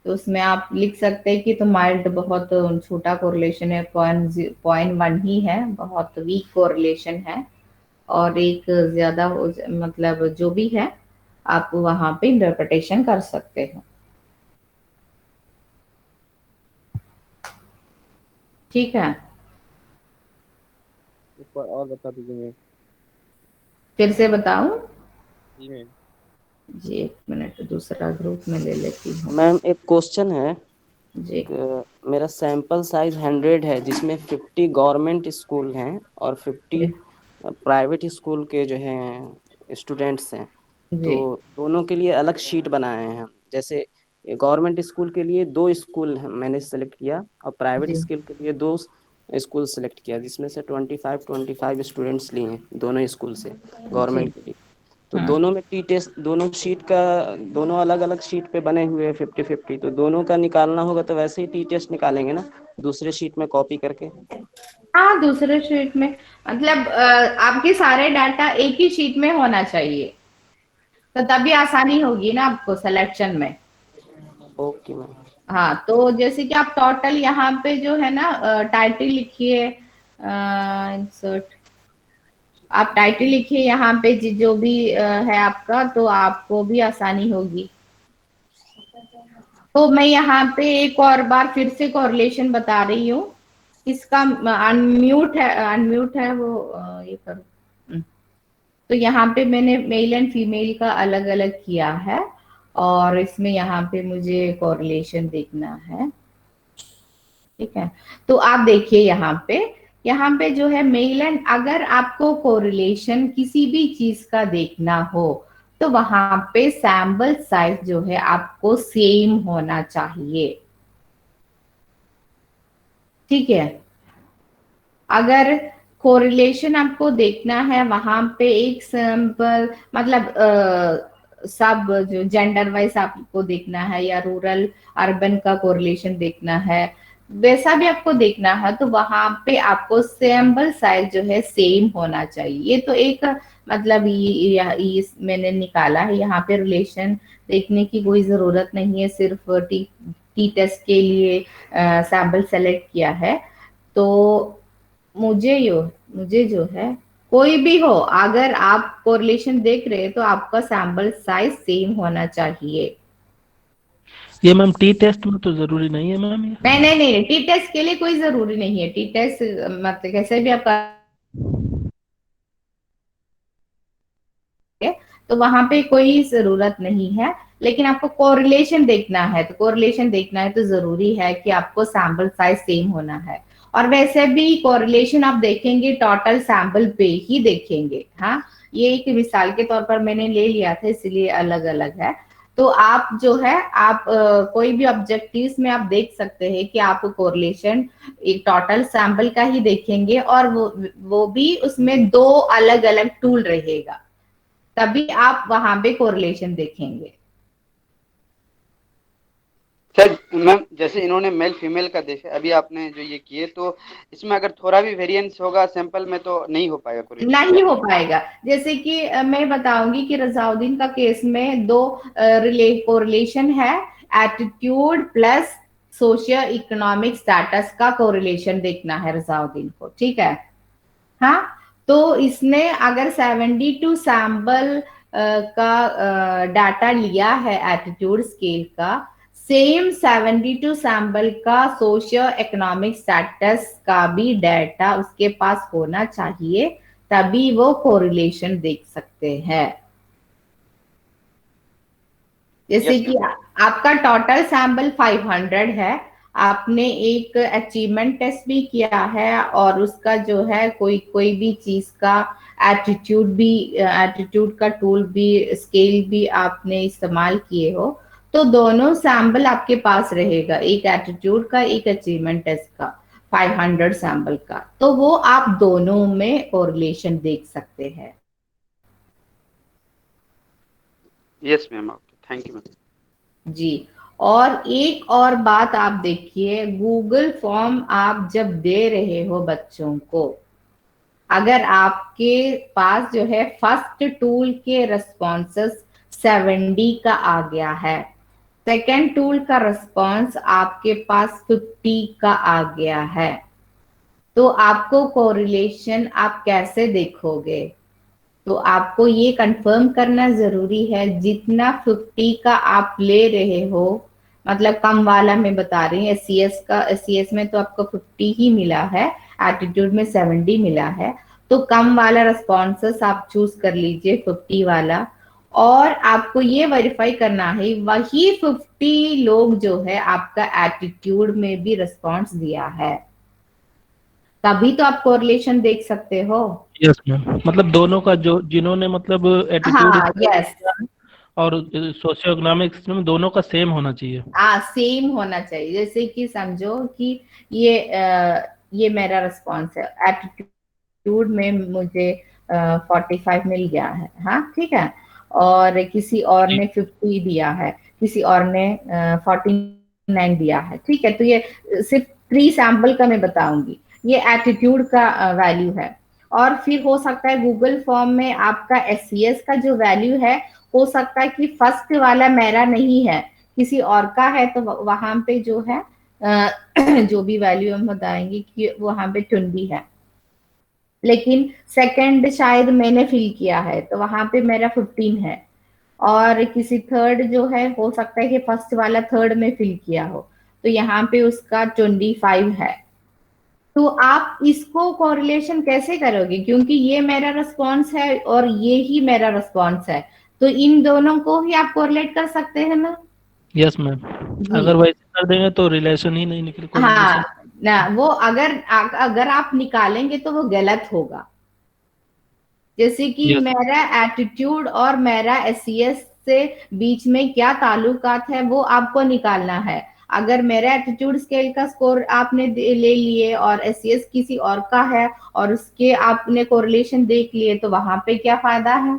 S1: तो उसमें आप लिख सकते हैं कि तो माइल्ड, बहुत छोटा कोरिलेशन है, 0.1 ही है, बहुत वीक कोरिलेशन है। और एक ज्यादा मतलब जो भी है, आप वहां पे इंटरप्रिटेशन कर सकते हो। ठीक है,
S6: एक बार और बता दीजिए मैम।
S1: फिर से बताऊं?
S6: जी मैम।
S1: जी, एक मिनट, दूसरा ग्रुप में ले लेती हूँ।
S6: मैम एक क्वेश्चन है
S1: जी
S6: मेरा सैंपल साइज 100 है, जिसमें 50 गवर्नमेंट स्कूल हैं और 50
S1: जी
S6: प्राइवेट स्कूल के जो हैं स्टूडेंट्स हैं।
S1: जी
S6: तो दोनों के लिए अलग शीट बनाए हैं। जैसे गवर्नमेंट स्कूल के लिए 2 स्कूल मैंने सेलेक्ट किया और प्राइवेट
S1: जी।
S6: स्कूल के लिए 2 स्कूल सेलेक्ट किया, जिसमें से 25 स्टूडेंट्स लिए हैं दोनों स्कूल से
S1: जी
S6: गवर्नमेंट के लिए। तो
S1: हाँ।
S6: दोनों में टी टेस्ट, दोनों शीट का, दोनों अलग अलग शीट पे बने हुए हैं 50-50, तो दोनों का निकालना होगा, तो वैसे ही टी टेस्ट निकालेंगे ना दूसरे शीट में कॉपी करके।
S1: हाँ, दूसरे शीट में, मतलब आपके सारे डाटा एक ही शीट में होना चाहिए, तो तभी आसानी होगी ना आपको सिलेक्शन में।
S6: Okay ma'am.
S1: हाँ, तो जैसे कि आप टोटल यहाँ पे जो है ना, टाइटल लिखिए, इंसर्ट, आप टाइटल लिखिए यहाँ पे, जो भी है आपका, तो आपको भी आसानी होगी। तो मैं यहाँ पे एक और बार फिर से कोरिलेशन बता रही हूँ। इसका अनम्यूट है वो, ये करो। तो यहाँ पे मैंने मेल एंड फीमेल का अलग अलग किया है, और इसमें यहाँ पे मुझे कोरिलेशन देखना है। ठीक है, तो आप देखिए यहाँ पे जो है मेल एंड, अगर आपको कोरिलेशन किसी भी चीज का देखना हो, तो वहां पे सैंपल साइज जो है आपको सेम होना चाहिए। ठीक है, अगर कोरिलेशन आपको देखना है वहां पे एक सैंपल, मतलब सब जो जेंडर वाइज आपको देखना है, या रूरल अर्बन का कोरिलेशन देखना है, वैसा भी आपको देखना है, तो वहां पे आपको सैंपल साइज जो है सेम होना चाहिए। ये तो एक मतलब ये मैंने निकाला है, यहाँ पे रिलेशन देखने की कोई जरूरत नहीं है, सिर्फ टी टी टेस्ट के लिए सैंपल सेलेक्ट किया है। तो मुझे जो है, कोई भी हो, अगर आप कोरिलेशन देख रहे हैं तो आपका सैंपल साइज सेम होना चाहिए।
S3: ये मैम टी टेस्ट में तो जरूरी नहीं है मैम ये?
S1: नहीं नहीं नहीं, टी टेस्ट के लिए कोई जरूरी नहीं है। टी टेस्ट मतलब कैसे भी आप करेंगे, तो वहां पे कोई जरूरत नहीं है। लेकिन आपको कोरिलेशन देखना है, तो कोरिलेशन देखना है तो जरूरी है कि आपको सैंपल साइज सेम होना है। और वैसे भी कोरिलेशन आप देखेंगे टोटल सैंपल पे ही देखेंगे। हाँ, ये एक मिसाल के तौर पर मैंने ले लिया था, इसलिए अलग अलग है। तो आप जो है, आप कोई भी ऑब्जेक्टिव्स में आप देख सकते हैं कि आप कोरिलेशन एक टोटल सैंपल का ही देखेंगे, और वो भी उसमें दो अलग अलग टूल रहेगा, तभी आप वहां पे कोरिलेशन देखेंगे।
S2: सर मैम, जैसे इन्होंने मेल फीमेल का देखा, अभी आपने जो ये किए, तो इसमें अगर थोड़ा भी वेरिएंस होगा सैंपल में तो नहीं हो पाएगा कोरिलेशन?
S1: नहीं हो पाएगा। जैसे कि मैं बताऊंगी कि रजाउद्दीन का केस में दो कोरिलेशन है, attitude plus socio economic status का कोरिलेशन देखना है रजाउद्दीन को। ठीक है, हाँ, तो इसने अगर 72 सैंपल का डाटा लिया है एटीट्यूड स्केल का, सेम 72 सैंपल का सोशियो इकोनॉमिक स्टेटस का भी डाटा उसके पास होना चाहिए, तभी वो कोरिलेशन देख सकते हैं। जैसे
S2: यस
S1: कि
S2: मैम।
S1: आपका टोटल सैंपल 500 है, आपने एक अचीवमेंट टेस्ट भी किया है और उसका जो है कोई कोई भी चीज का एटीट्यूड का टूल भी, स्केल भी आपने इस्तेमाल किए हो, तो दोनों सैंपल आपके पास रहेगा, एक एटीट्यूड का एक अचीवमेंट टेस्ट का, 500 सैंपल का, तो वो आप दोनों में कोरिलेशन देख सकते हैं।
S2: Yes ma'am, okay, thank you ma'am.
S1: जी। और एक और बात आप देखिए, गूगल फॉर्म आप जब दे रहे हो बच्चों को, अगर आपके पास जो है फर्स्ट टूल के रिस्पॉन्सेस 70 का आ गया है, सेकेंड टूल का रिस्पॉन्स आपके पास 50 का आ गया है, तो आपको कोरिलेशन आप कैसे देखोगे? तो आपको ये कंफर्म करना जरूरी है, जितना 50 का आप ले रहे हो, मतलब कम वाला मैं बता रही हूँ, एससीएस में तो आपको 50 ही मिला है, एटीट्यूड में 70 मिला है, तो कम वाला रिस्पॉन्सेस आप चूज कर लीजिए, 50 वाला। और आपको ये वेरीफाई करना है वही 50 लोग जो है आपका एटीट्यूड में भी रिस्पॉन्स दिया है, तभी तो आप कोरिलेशन देख सकते हो।
S3: यस मैम, मतलब दोनों का जो जिन्होंने मतलब एटीट्यूड
S1: हाँ, यस।
S3: और सोशियो इकोनॉमिक्स में दोनों का सेम होना चाहिए।
S1: सेम होना चाहिए। जैसे कि समझो कि ये मेरा रिस्पॉन्स है, एटीट्यूड में मुझे 45 मिल गया है, हाँ ठीक है, और किसी और
S3: जी
S1: ने 50 दिया है, किसी और ने 49 दिया है, ठीक है, तो ये सिर्फ 3 सैंपल का मैं बताऊंगी, ये एटीट्यूड का वैल्यू है। और फिर हो सकता है गूगल फॉर्म में आपका एससीएस का जो वैल्यू है, हो सकता है कि फर्स्ट वाला मेरा नहीं है, किसी और का है, तो वहां पे जो है जो भी वैल्यू हम बताएंगे कि वहां पे 20 है, लेकिन सेकंड शायद मैंने फिल किया है तो वहां पे मेरा 15 है, और किसी थर्ड जो है हो सकता है कि फर्स्ट वाला थर्ड में फिल किया हो, तो यहाँ पे उसका 25 है। तो आप इसको कोरिलेशन कैसे करोगे, क्योंकि ये मेरा रिस्पॉन्स है और ये ही मेरा रिस्पॉन्स है, तो इन दोनों को ही आप कोरिलेट कर सकते हैं ना।
S3: यस मैम,
S1: जी।
S3: अगर वैसे कर देंगे तो रिलेशन ही नहीं निकल, कोरिलेशन।
S1: हाँ ना, वो अगर आप निकालेंगे तो वो गलत होगा। जैसे कि
S3: यस
S1: मेरा एटीट्यूड और मेरा एससीएस से बीच में क्या ताल्लुकात है वो आपको निकालना है। अगर मेरा एटीट्यूड स्केल का स्कोर आपने ले लिए और एससीएस किसी और का है और उसके आपने कोरिलेशन देख लिए, तो वहां पे क्या फायदा है?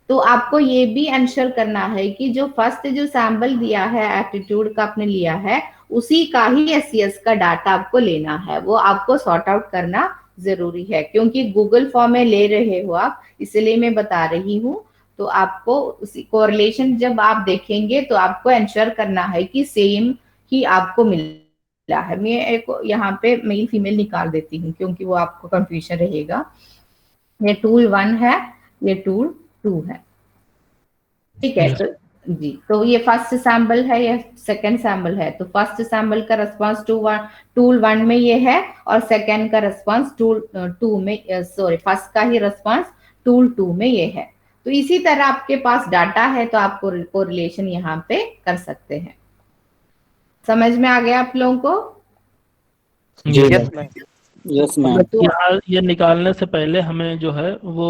S1: तो आपको ये भी इंश्योर करना है कि जो फर्स्ट जो सैंपल दिया है एटीट्यूड का आपने लिया है, उसी का ही एससीएस का डाटा आपको लेना है, वो आपको सॉर्ट आउट करना जरूरी है, क्योंकि गूगल फॉर्म में ले रहे हो आप, इसलिए मैं बता रही हूँ। तो आपको उसी कोरिलेशन जब आप देखेंगे तो आपको इंश्योर करना है कि सेम ही आपको मिला है। मैं एक यहाँ पे मेल फीमेल निकाल देती हूँ क्योंकि वो आपको कंफ्यूजन रहेगा। ये टूल 1 है, ये टूल 2 है, ठीक है।
S3: यस
S1: तो जी, तो ये फर्स्ट सैंपल है, ये सेकंड सैंपल है, तो फर्स्ट सैंपल का रिस्पांस टूल 1 में ये है और सेकंड का रिस्पांस टूल 2 में, सॉरी फर्स्ट का ही रिस्पांस टूल 2 में ये है। तो इसी तरह आपके पास डाटा है तो आप कोरिलेशन यहाँ पे कर सकते हैं। समझ में आ गया आप लोगों को?
S4: जी
S2: yes
S4: ma'am.
S2: Ma'am.
S5: Yes ma'am.
S3: मतलब यहाँ ये निकालने से पहले हमें जो है वो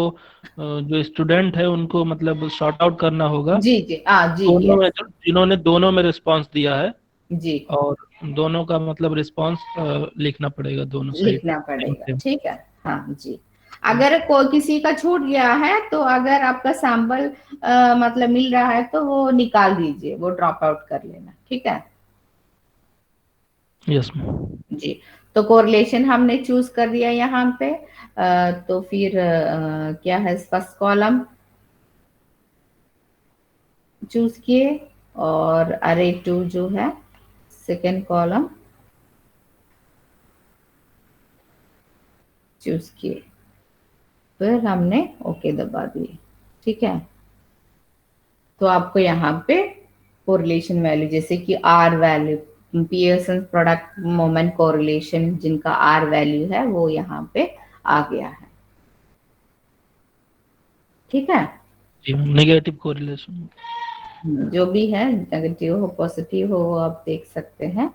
S3: जो स्टूडेंट है उनको मतलब सॉर्ट आउट करना होगा,
S1: जी जी, हाँ जी,
S3: दोनों में
S1: यस
S3: जिन्होंने दोनों में रिस्पांस दिया है,
S1: जी,
S3: और दोनों का मतलब रिस्पांस लिखना पड़ेगा दोनों साइड।
S1: लिखना पड़ेगा, ठीक है। हाँ जी, अगर कोई किसी का छूट गया है तो अगर आपका सैंपल मतलब मिल रहा है तो वो निकाल दीजिए, वो ड्रॉप आउट कर लेना, ठीक है।
S3: Yes ma'am.
S1: जी, तो कोरिलेशन हमने चूज कर दिया यहाँ पे। तो फिर क्या है, फर्स्ट कॉलम चूज किए और अरे टू जो है सेकेंड कॉलम चूज किए, फिर हमने ओके दबा दिए, ठीक है। तो आपको यहाँ पे कोरिलेशन वैल्यू, जैसे कि R value, Pearson product moment correlation जिनका आर वैल्यू है वो यहाँ पे आ गया है। ठीक है,
S3: जी मैम, नेगेटिव कोरिलेशन।
S1: जो भी है, नेगेटिव हो पॉजिटिव हो वो आप देख सकते हैं।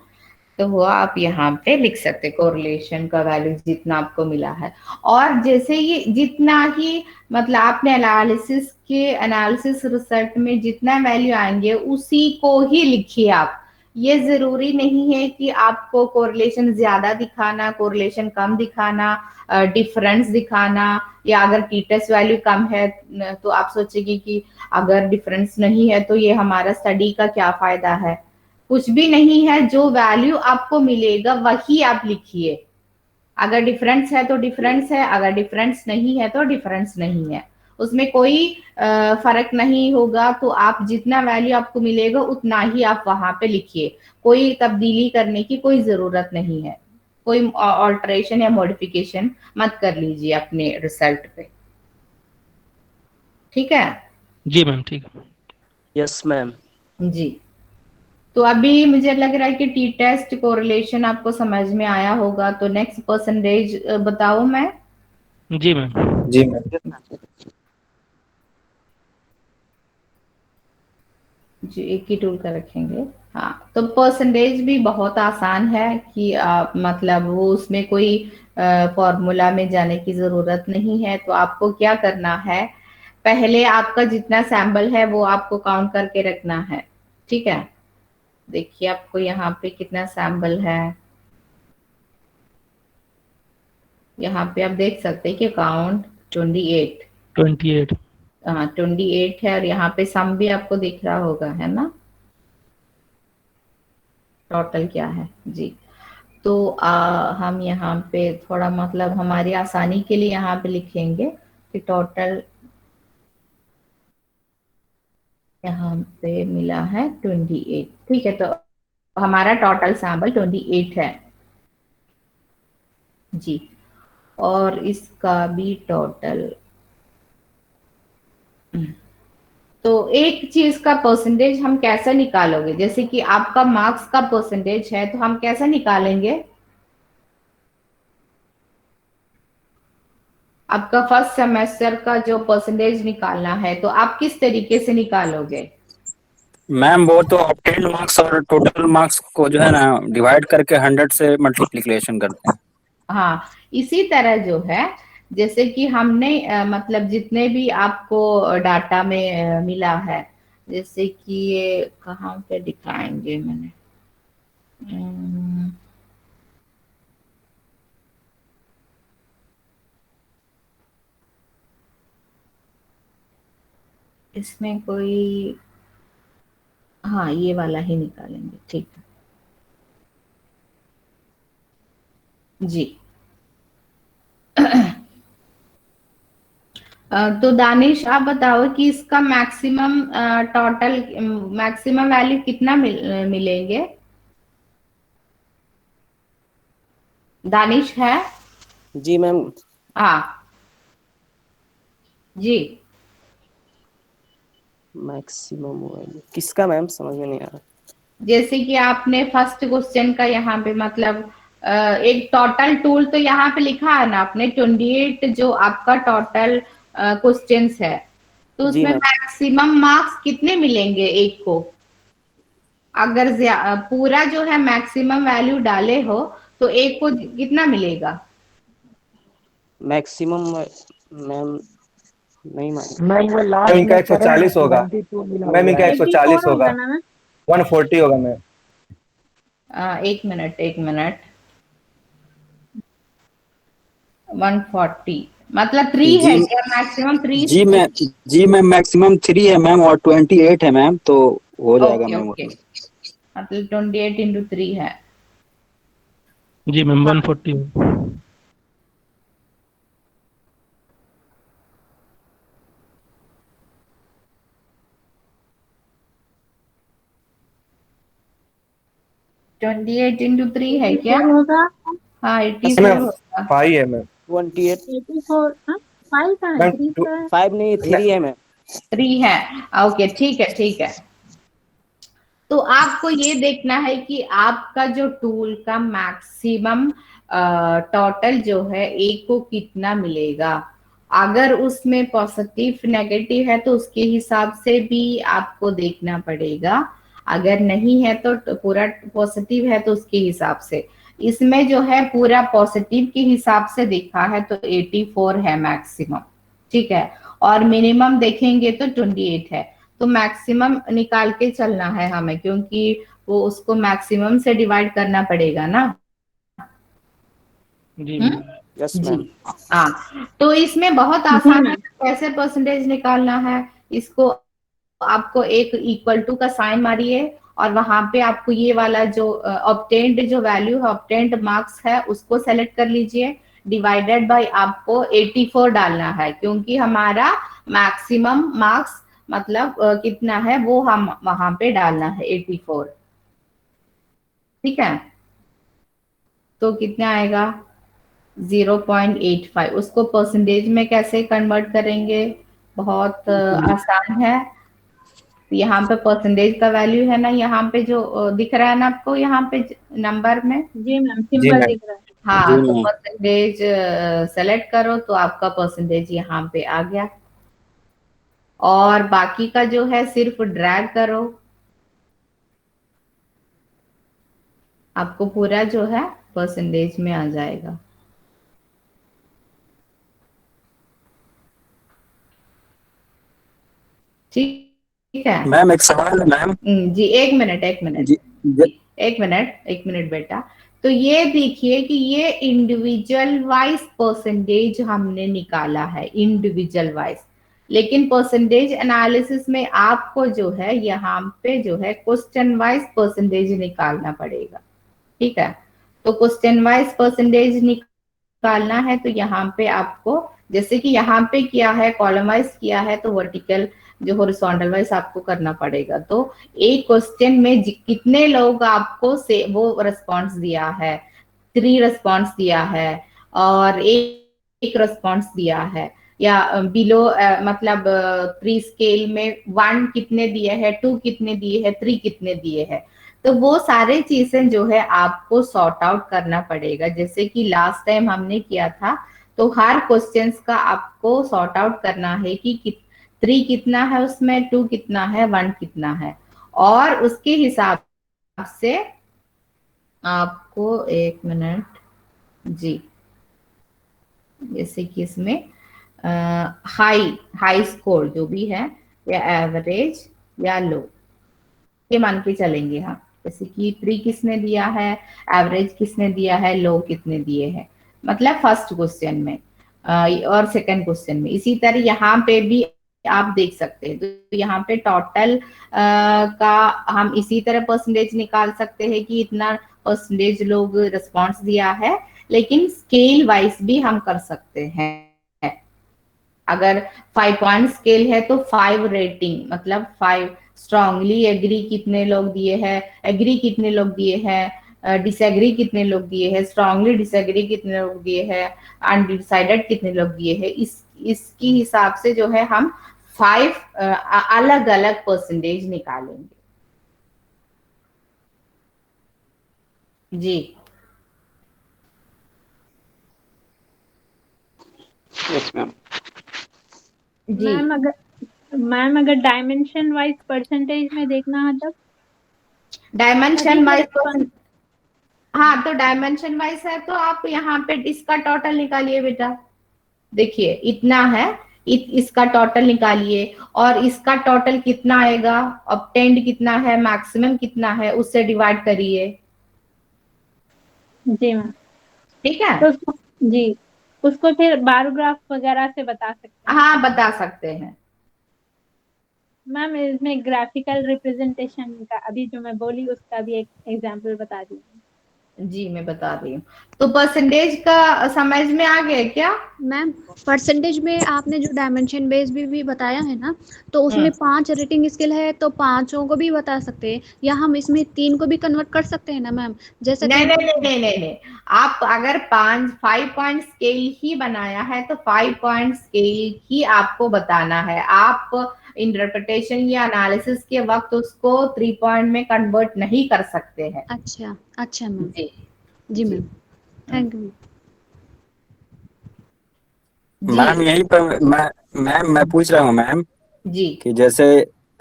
S1: तो वो आप यहाँ पे लिख सकते हैं, कोरिलेशन का वैल्यू जितना आपको मिला है। और जैसे ये जितना ही मतलब आपने एनालिसिस रिजल्ट में जितना वैल्यू आएंगे उसी को ही लिखिए आप। ये जरूरी नहीं है कि आपको कोरिलेशन ज्यादा दिखाना, कोरिलेशन कम दिखाना, डिफरेंस दिखाना, या अगर टी टेस्ट वैल्यू कम है तो आप सोचेंगे कि अगर डिफरेंस नहीं है तो ये हमारा स्टडी का क्या फायदा है। कुछ भी नहीं है, जो वैल्यू आपको मिलेगा वही आप लिखिए। अगर डिफरेंस है तो डिफरेंस है, अगर डिफरेंस नहीं है तो डिफरेंस नहीं है, उसमें कोई फर्क नहीं होगा। तो आप जितना वैल्यू आपको मिलेगा उतना ही आप वहां पे लिखिए, कोई तब्दीली करने की कोई जरूरत नहीं है, कोई ऑल्टरेशन या मॉडिफिकेशन मत कर लीजिए अपने रिजल्ट पे। ठीक है
S3: जी मैम, ठीक है।
S6: Yes ma'am.
S1: जी, तो अभी मुझे लग रहा है कि टी टेस्ट कोरिलेशन आपको समझ में आया होगा। तो नेक्स्ट परसेंटेज बताओ मैं।
S3: जी मैम।
S4: जी मैम।
S1: जी, एक ही टूल का रखेंगे। हाँ, तो परसेंटेज भी बहुत आसान है कि आप मतलब वो उसमें कोई फॉर्मूला में जाने की जरूरत नहीं है। तो आपको क्या करना है, पहले आपका जितना सैंपल है वो आपको काउंट करके रखना है। ठीक है, देखिए आपको यहाँ पे कितना सैंपल है, यहाँ पे आप देख सकते हैं कि काउंट 28 हाँ 28 है। और यहाँ पे सम भी आपको दिख रहा होगा, है ना, टोटल क्या है जी। तो हम यहाँ पे थोड़ा मतलब हमारी आसानी के लिए यहाँ पे लिखेंगे कि टोटल यहाँ पे मिला है 28। ठीक है, तो हमारा टोटल सैंपल 28 है जी। और इसका भी टोटल, तो एक चीज का परसेंटेज हम कैसे निकालोगे, जैसे कि आपका मार्क्स का परसेंटेज है तो हम कैसे निकालेंगे, आपका फर्स्ट सेमेस्टर का जो परसेंटेज निकालना है तो आप किस तरीके से निकालोगे।
S5: मैम वो तो ऑब्टेन्ड मार्क्स और टोटल मार्क्स को जो है ना डिवाइड करके 100 से मल्टीप्लिकेशन करते हैं।
S1: हाँ, इसी तरह जो है, जैसे कि हमने मतलब जितने भी आपको डाटा में मिला है, जैसे कि ये कहाँ पे दिखाएंगे मैंने, इसमें कोई, हाँ ये वाला ही निकालेंगे। ठीक है जी। तो दानिश आप बताओ कि इसका मैक्सिमम टोटल मैक्सिमम वैल्यू कितना मिलेंगे। दानिश है?
S6: जी मैम।
S1: हाँ जी।
S6: मैक्सिमम वैल्यू किसका मैम, समझ में नहीं आ रहा। जैसे
S1: कि आपने फर्स्ट क्वेश्चन का यहाँ पे मतलब एक टोटल टूल तो यहाँ पे लिखा है ना आपने 28 जो आपका टोटल क्वेश्चंस है, तो उसमें मैक्सिमम मार्क्स कितने मिलेंगे एक को, अगर पूरा जो है मैक्सिमम वैल्यू डाले हो तो एक को कितना मिलेगा।
S6: मैक्सिमम मैम नहीं मालूम।
S9: मैम वो
S4: मैम
S9: लास्ट
S4: इनका
S9: में
S4: 140 होगा,
S9: 72 मिला
S4: मैम इनका 140 होगा,
S7: होगा ना मैम।
S4: 140 होगा मैम।
S1: एक मिनट 140 मतलब 3 है क्या, मैक्सिमम 3।
S5: जी मैम मैक्सिमम 3 है मैम और 28 है मैम, तो हो जाएगा मैम।
S1: ओके, मतलब 28 into 3 है
S3: जी मैम 140।
S1: ट्वेंटी 3 है क्या।
S7: होगा।
S1: हाँ 84 होगा।
S4: 5 है मैम।
S6: 28
S7: 84 5 का है,
S4: मैम
S7: 3 का है।
S6: 5 नहीं 3 है मैम।
S1: 3 है, ओके ठीक है ठीक है। तो आपको ये देखना है कि आपका जो टूल का मैक्सिमम टोटल जो है एक को कितना मिलेगा। अगर उसमें पॉजिटिव नेगेटिव है तो उसके हिसाब से भी आपको देखना पड़ेगा, अगर नहीं है तो पूरा पॉजिटिव है तो उसके हिसाब से। इसमें जो है पूरा पॉजिटिव के हिसाब से देखा है तो 84 है मैक्सिमम, ठीक है, और मिनिमम देखेंगे तो 28 है। तो मैक्सिमम निकाल के चलना है हमें, क्योंकि वो उसको मैक्सिमम से डिवाइड करना पड़ेगा ना।
S3: जी
S1: हम्म,
S3: मैम।
S6: यस
S1: जी
S6: मैम।
S1: हाँ। तो इसमें बहुत आसान है कैसे परसेंटेज निकालना है। इसको आपको एक इक्वल टू का साइन मारिए और वहां पे आपको ये वाला जो ऑब्टेन्ड जो वैल्यू है, ऑब्टेन्ड मार्क्स है, उसको सेलेक्ट कर लीजिए। डिवाइडेड बाय आपको 84 डालना है, क्योंकि हमारा मैक्सिमम मार्क्स मतलब कितना है वो हम वहां पे डालना है 84, ठीक है। तो कितना आएगा 0.85। उसको परसेंटेज में कैसे कन्वर्ट करेंगे, बहुत आसान है। यहाँ पे परसेंटेज का वैल्यू है ना, यहाँ पे जो दिख रहा है ना आपको, यहाँ पे नंबर में।
S7: जी मैम,
S4: जी
S7: सिंबल
S4: मैम।
S7: दिख रहा है।
S1: हाँ,
S5: जी
S1: तो
S5: मैम।
S1: परसेंटेज सेलेक्ट करो तो आपका परसेंटेज यहाँ पे आ गया। और बाकी का जो है सिर्फ ड्रैग करो, आपको पूरा जो है परसेंटेज में आ जाएगा। ठीक है।
S5: मैम एक सवाल है मैम।
S1: जी एक मिनट, एक मिनट,
S5: जी जी।
S1: एक मिनट, एक मिनट बेटा। तो ये देखिए कि ये इंडिविजुअल वाइज परसेंटेज हमने निकाला है, इंडिविजुअल वाइज। लेकिन परसेंटेज एनालिसिस में आपको जो है यहाँ पे जो है क्वेश्चन वाइज परसेंटेज निकालना पड़ेगा, ठीक है। तो क्वेश्चन वाइज परसेंटेज निकालना है तो यहाँ पे आपको, जैसे कि यहाँ पे किया है कॉलम वाइज किया है, तो वर्टिकल जो हॉरिजॉन्टल वाइज आपको करना पड़ेगा। तो एक क्वेश्चन में कितने लोग आपको से वो रिस्पॉन्स दिया है, 3 रिस्पॉन्स दिया है, और एक रिस्पॉन्स दिया है, या बिलो मतलब 3 स्केल में 1 कितने दिए हैं, 2 कितने दिए हैं, 3 कितने दिए हैं। तो वो सारे चीजें जो है आपको सॉर्ट आउट करना पड़ेगा, जैसे कि लास्ट टाइम हमने किया था। तो हर क्वेश्चंस का आपको सॉर्ट आउट करना है कि 3 कितना है उसमें, 2 कितना है, 1 कितना है, और उसके हिसाब से आपको, एक मिनट जी, जैसे कि इसमें हाई हाई स्कोर जो भी है, या एवरेज या लो, ये मान के चलेंगे हम। जैसे कि 3 किसने दिया है, एवरेज किसने दिया है, लो कितने दिए हैं, मतलब फर्स्ट क्वेश्चन में और सेकंड क्वेश्चन में। इसी तरह यहाँ पे भी आप देख सकते हैं। तो यहाँ पे टोटल का हम इसी तरह परसेंटेज निकाल सकते हैं कि इतना परसेंटेज लोग रिस्पॉन्स दिया है, लेकिन स्केल वाइज भी हम कर सकते हैं। अगर 5 पॉइंट स्केल है तो 5 रेटिंग, मतलब 5 स्ट्रांगली एग्री कितने लोग दिए हैं, एग्री कितने लोग दिए हैं, डिसएग्री कितने लोग दिए हैं, स्ट्रांगली डिसएग्री कितने लोग दिए हैं, अनडिसाइडेड कितने लोग दिए हैं। इसकी हिसाब से जो है हम 5 अलग अलग परसेंटेज निकालेंगे। जी
S2: यस मैम।
S1: जी
S7: मैम अगर डायमेंशन वाइज परसेंटेज में देखना है तब
S1: डायमेंशन वाइज
S7: response-
S1: हाँ, तो डायमेंशन वाइज है तो आप यहाँ पे इसका टोटल निकालिए बेटा। देखिए इतना है, इसका टोटल निकालिए, और इसका टोटल कितना आएगा, ऑब्टेन्ड कितना है, मैक्सिमम कितना है, उससे डिवाइड करिए।
S7: जी मैम।
S1: ठीक है।
S7: तो जी उसको फिर बार ग्राफ वगैरह से बता सकते हैं।
S1: हाँ, बता सकते हैं।
S7: मैम इसमें ग्राफिकल रिप्रेजेंटेशन का अभी जो मैं बोली उसका भी एक एग्जांपल बता दीजिए।
S1: जी मैं बता रही हूँ। तो परसेंटेज का समझ में आ गया क्या
S10: मैम? परसेंटेज में आपने जो डायमेंशन बेस भी बताया है ना, तो उसमें 5 रेटिंग स्केल है, तो पांचों को भी बता सकते हैं, या हम इसमें 3 को भी कन्वर्ट कर सकते हैं ना मैम? जैसा
S1: नहीं
S10: कि
S1: नहीं नहीं नहीं नहीं नहीं, आप अगर 5 पॉइंट स्केल ही बनाया है तो 5 पॉइंट स्केल ही आपको बताना है। आप इंटरप्रिटेशन या एनालिसिस के वक्त उसको 3 पॉइंट में कन्वर्ट नहीं कर सकते हैं।
S10: अच्छा अच्छा मैम।
S1: जी
S10: जी
S1: जी
S10: मैम, थैंक यू।
S1: जी
S5: मैम यहीं पर मैं पूछ रहा हूँ मैम
S1: जी
S5: कि जैसे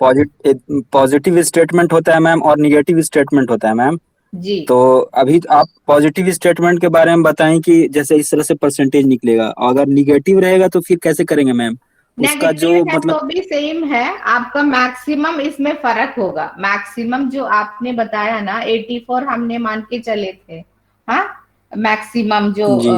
S5: पॉजिटिव स्टेटमेंट होता है मैम और निगेटिव स्टेटमेंट होता है मैम।
S1: जी।
S5: तो अभी आप पॉजिटिव स्टेटमेंट के बारे में बताएं कि जैसे इस तरह से परसेंटेज निकलेगा, और अगर निगेटिव रहेगा तो फिर कैसे करेंगे मैम उसका जो
S1: नेगेटिव है
S5: मतलब।
S1: तो भी सेम है, आपका मैक्सिमम इसमें फर्क होगा। मैक्सिमम जो आपने बताया ना 84 हमने मान के चले थे, हाँ, मैक्सिमम जो
S5: जी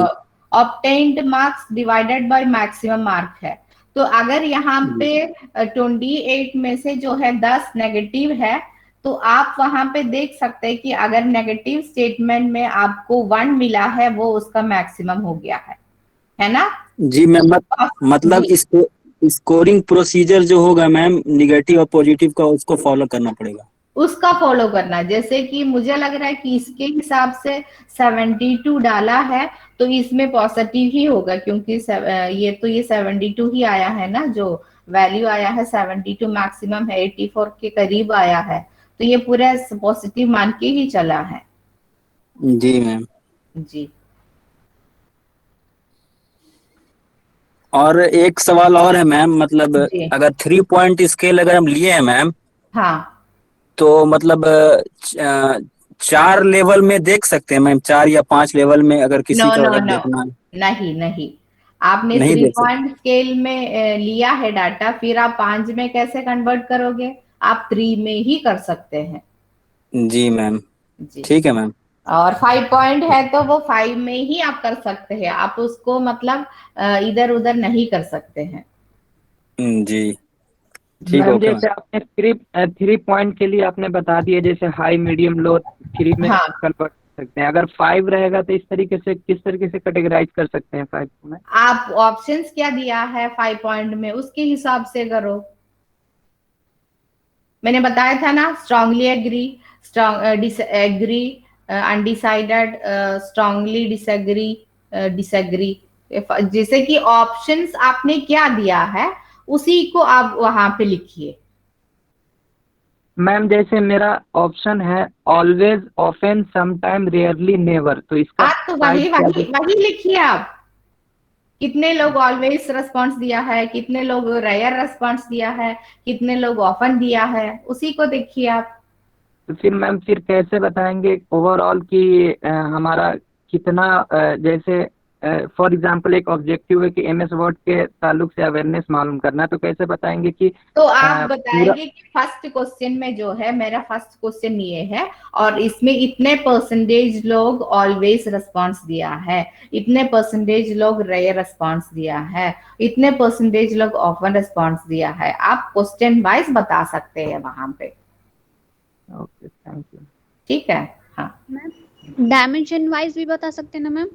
S1: obtained marks divided by maximum mark है। तो अगर यहाँ पे 28 में से जो है 10 नेगेटिव है, तो आप वहां पे देख सकते हैं कि अगर नेगेटिव स्टेटमेंट में आपको 1 मिला है वो उसका मैक्सिमम हो गया है ना?
S5: जी मैम मतलब
S1: जी,
S5: इसको स्कोरिंग प्रोसीजर जो होगा मैम निगेटिव और पॉजिटिव का उसको फॉलो करना पड़ेगा।
S1: उसका फॉलो करना। जैसे कि मुझे लग रहा है कि इसके हिसाब से 72 डाला है, तो इसमें पॉजिटिव ही होगा, क्योंकि ये 72 ही आया है ना, जो वैल्यू आया है 72 मैक्सिमम है, 84 के करीब आया है, तो ये पूरा पॉजिटिव मान के ही चला है।
S5: जी मैम।
S1: जी।
S5: और एक सवाल और है मैम, मतलब
S1: जी।
S5: अगर 3 पॉइंट स्केल अगर हम लिए हैं मैम,
S1: हाँ।
S5: तो मतलब 4 लेवल में देख सकते हैं मैम, 4 या 5 लेवल में अगर
S1: नो
S5: किसी का
S1: नो
S5: अगर
S1: नो,
S5: देखना है।
S1: नहीं नहीं, आपने
S5: नहीं
S1: 3
S5: देख सकते।
S1: पॉइंट स्केल में लिया है डाटा, फिर आप 5 में कैसे कन्वर्ट करोगे? आप 3 में ही कर सकते हैं।
S5: जी मैम।
S1: जी।
S5: ठीक है मैम।
S1: और 5 पॉइंट है तो वो 5 में ही आप कर सकते हैं, आप उसको मतलब इधर उधर नहीं कर सकते हैं।
S5: जी ठीक है,
S11: मैम
S5: ओके मैम।
S11: जैसे आपने 3 पॉइंट के लिए आपने बता दिया, जैसे हाई मीडियम लो 3 में
S1: हाँ,
S11: कन्वर्ट कर सकते हैं। अगर 5 रहेगा तो इस तरीके से किस तरीके से कैटेगराइज कर सकते हैं 5 में?
S1: आप ऑप्शंस क्या दिया है 5 पॉइंट में, उसके हिसाब से करो। मैंने बताया था ना, strongly agree, strong disagree, undecided, strongly disagree, disagree. जैसे कि ऑप्शंस आपने क्या दिया है उसी को आप वहां पे लिखिए।
S11: मैम जैसे मेरा ऑप्शन है always, often, sometime, rarely, never, तो इसका
S1: आप तो
S11: 5
S1: वही
S11: क्या
S1: वही वही लिखिए आप। कितने लोग ऑलवेज रेस्पॉन्स दिया है, कितने लोग रेयर रेस्पॉन्स दिया है, कितने लोग ऑफन दिया है, उसी को देखिए आप।
S11: तो फिर मैम फिर कैसे बताएंगे ओवरऑल कि हमारा कितना जैसे फॉर एग्जांपल एक ऑब्जेक्टिव है कि एमएस वर्ड के ताल्लुक से अवेयरनेस मालूम करना है, तो कैसे बताएंगे कि
S1: तो आप
S11: पूरा।
S1: बताएंगे कि फर्स्ट क्वेश्चन में जो है, मेरा फर्स्ट क्वेश्चन ये है और इसमें इतने परसेंटेज लोग ऑलवेज रिस्पांस दिया है, इतने परसेंटेज लोग रेयर रिस्पांस दिया है, इतने परसेंटेज लोग ऑफन रिस्पांस दिया है। आप क्वेश्चन वाइज बता सकते हैं वहां पे।
S11: Okay, thank you.
S1: ठीक है। हाँ
S10: मैम डायमेंशन वाइज भी बता सकते हैं ना मैम,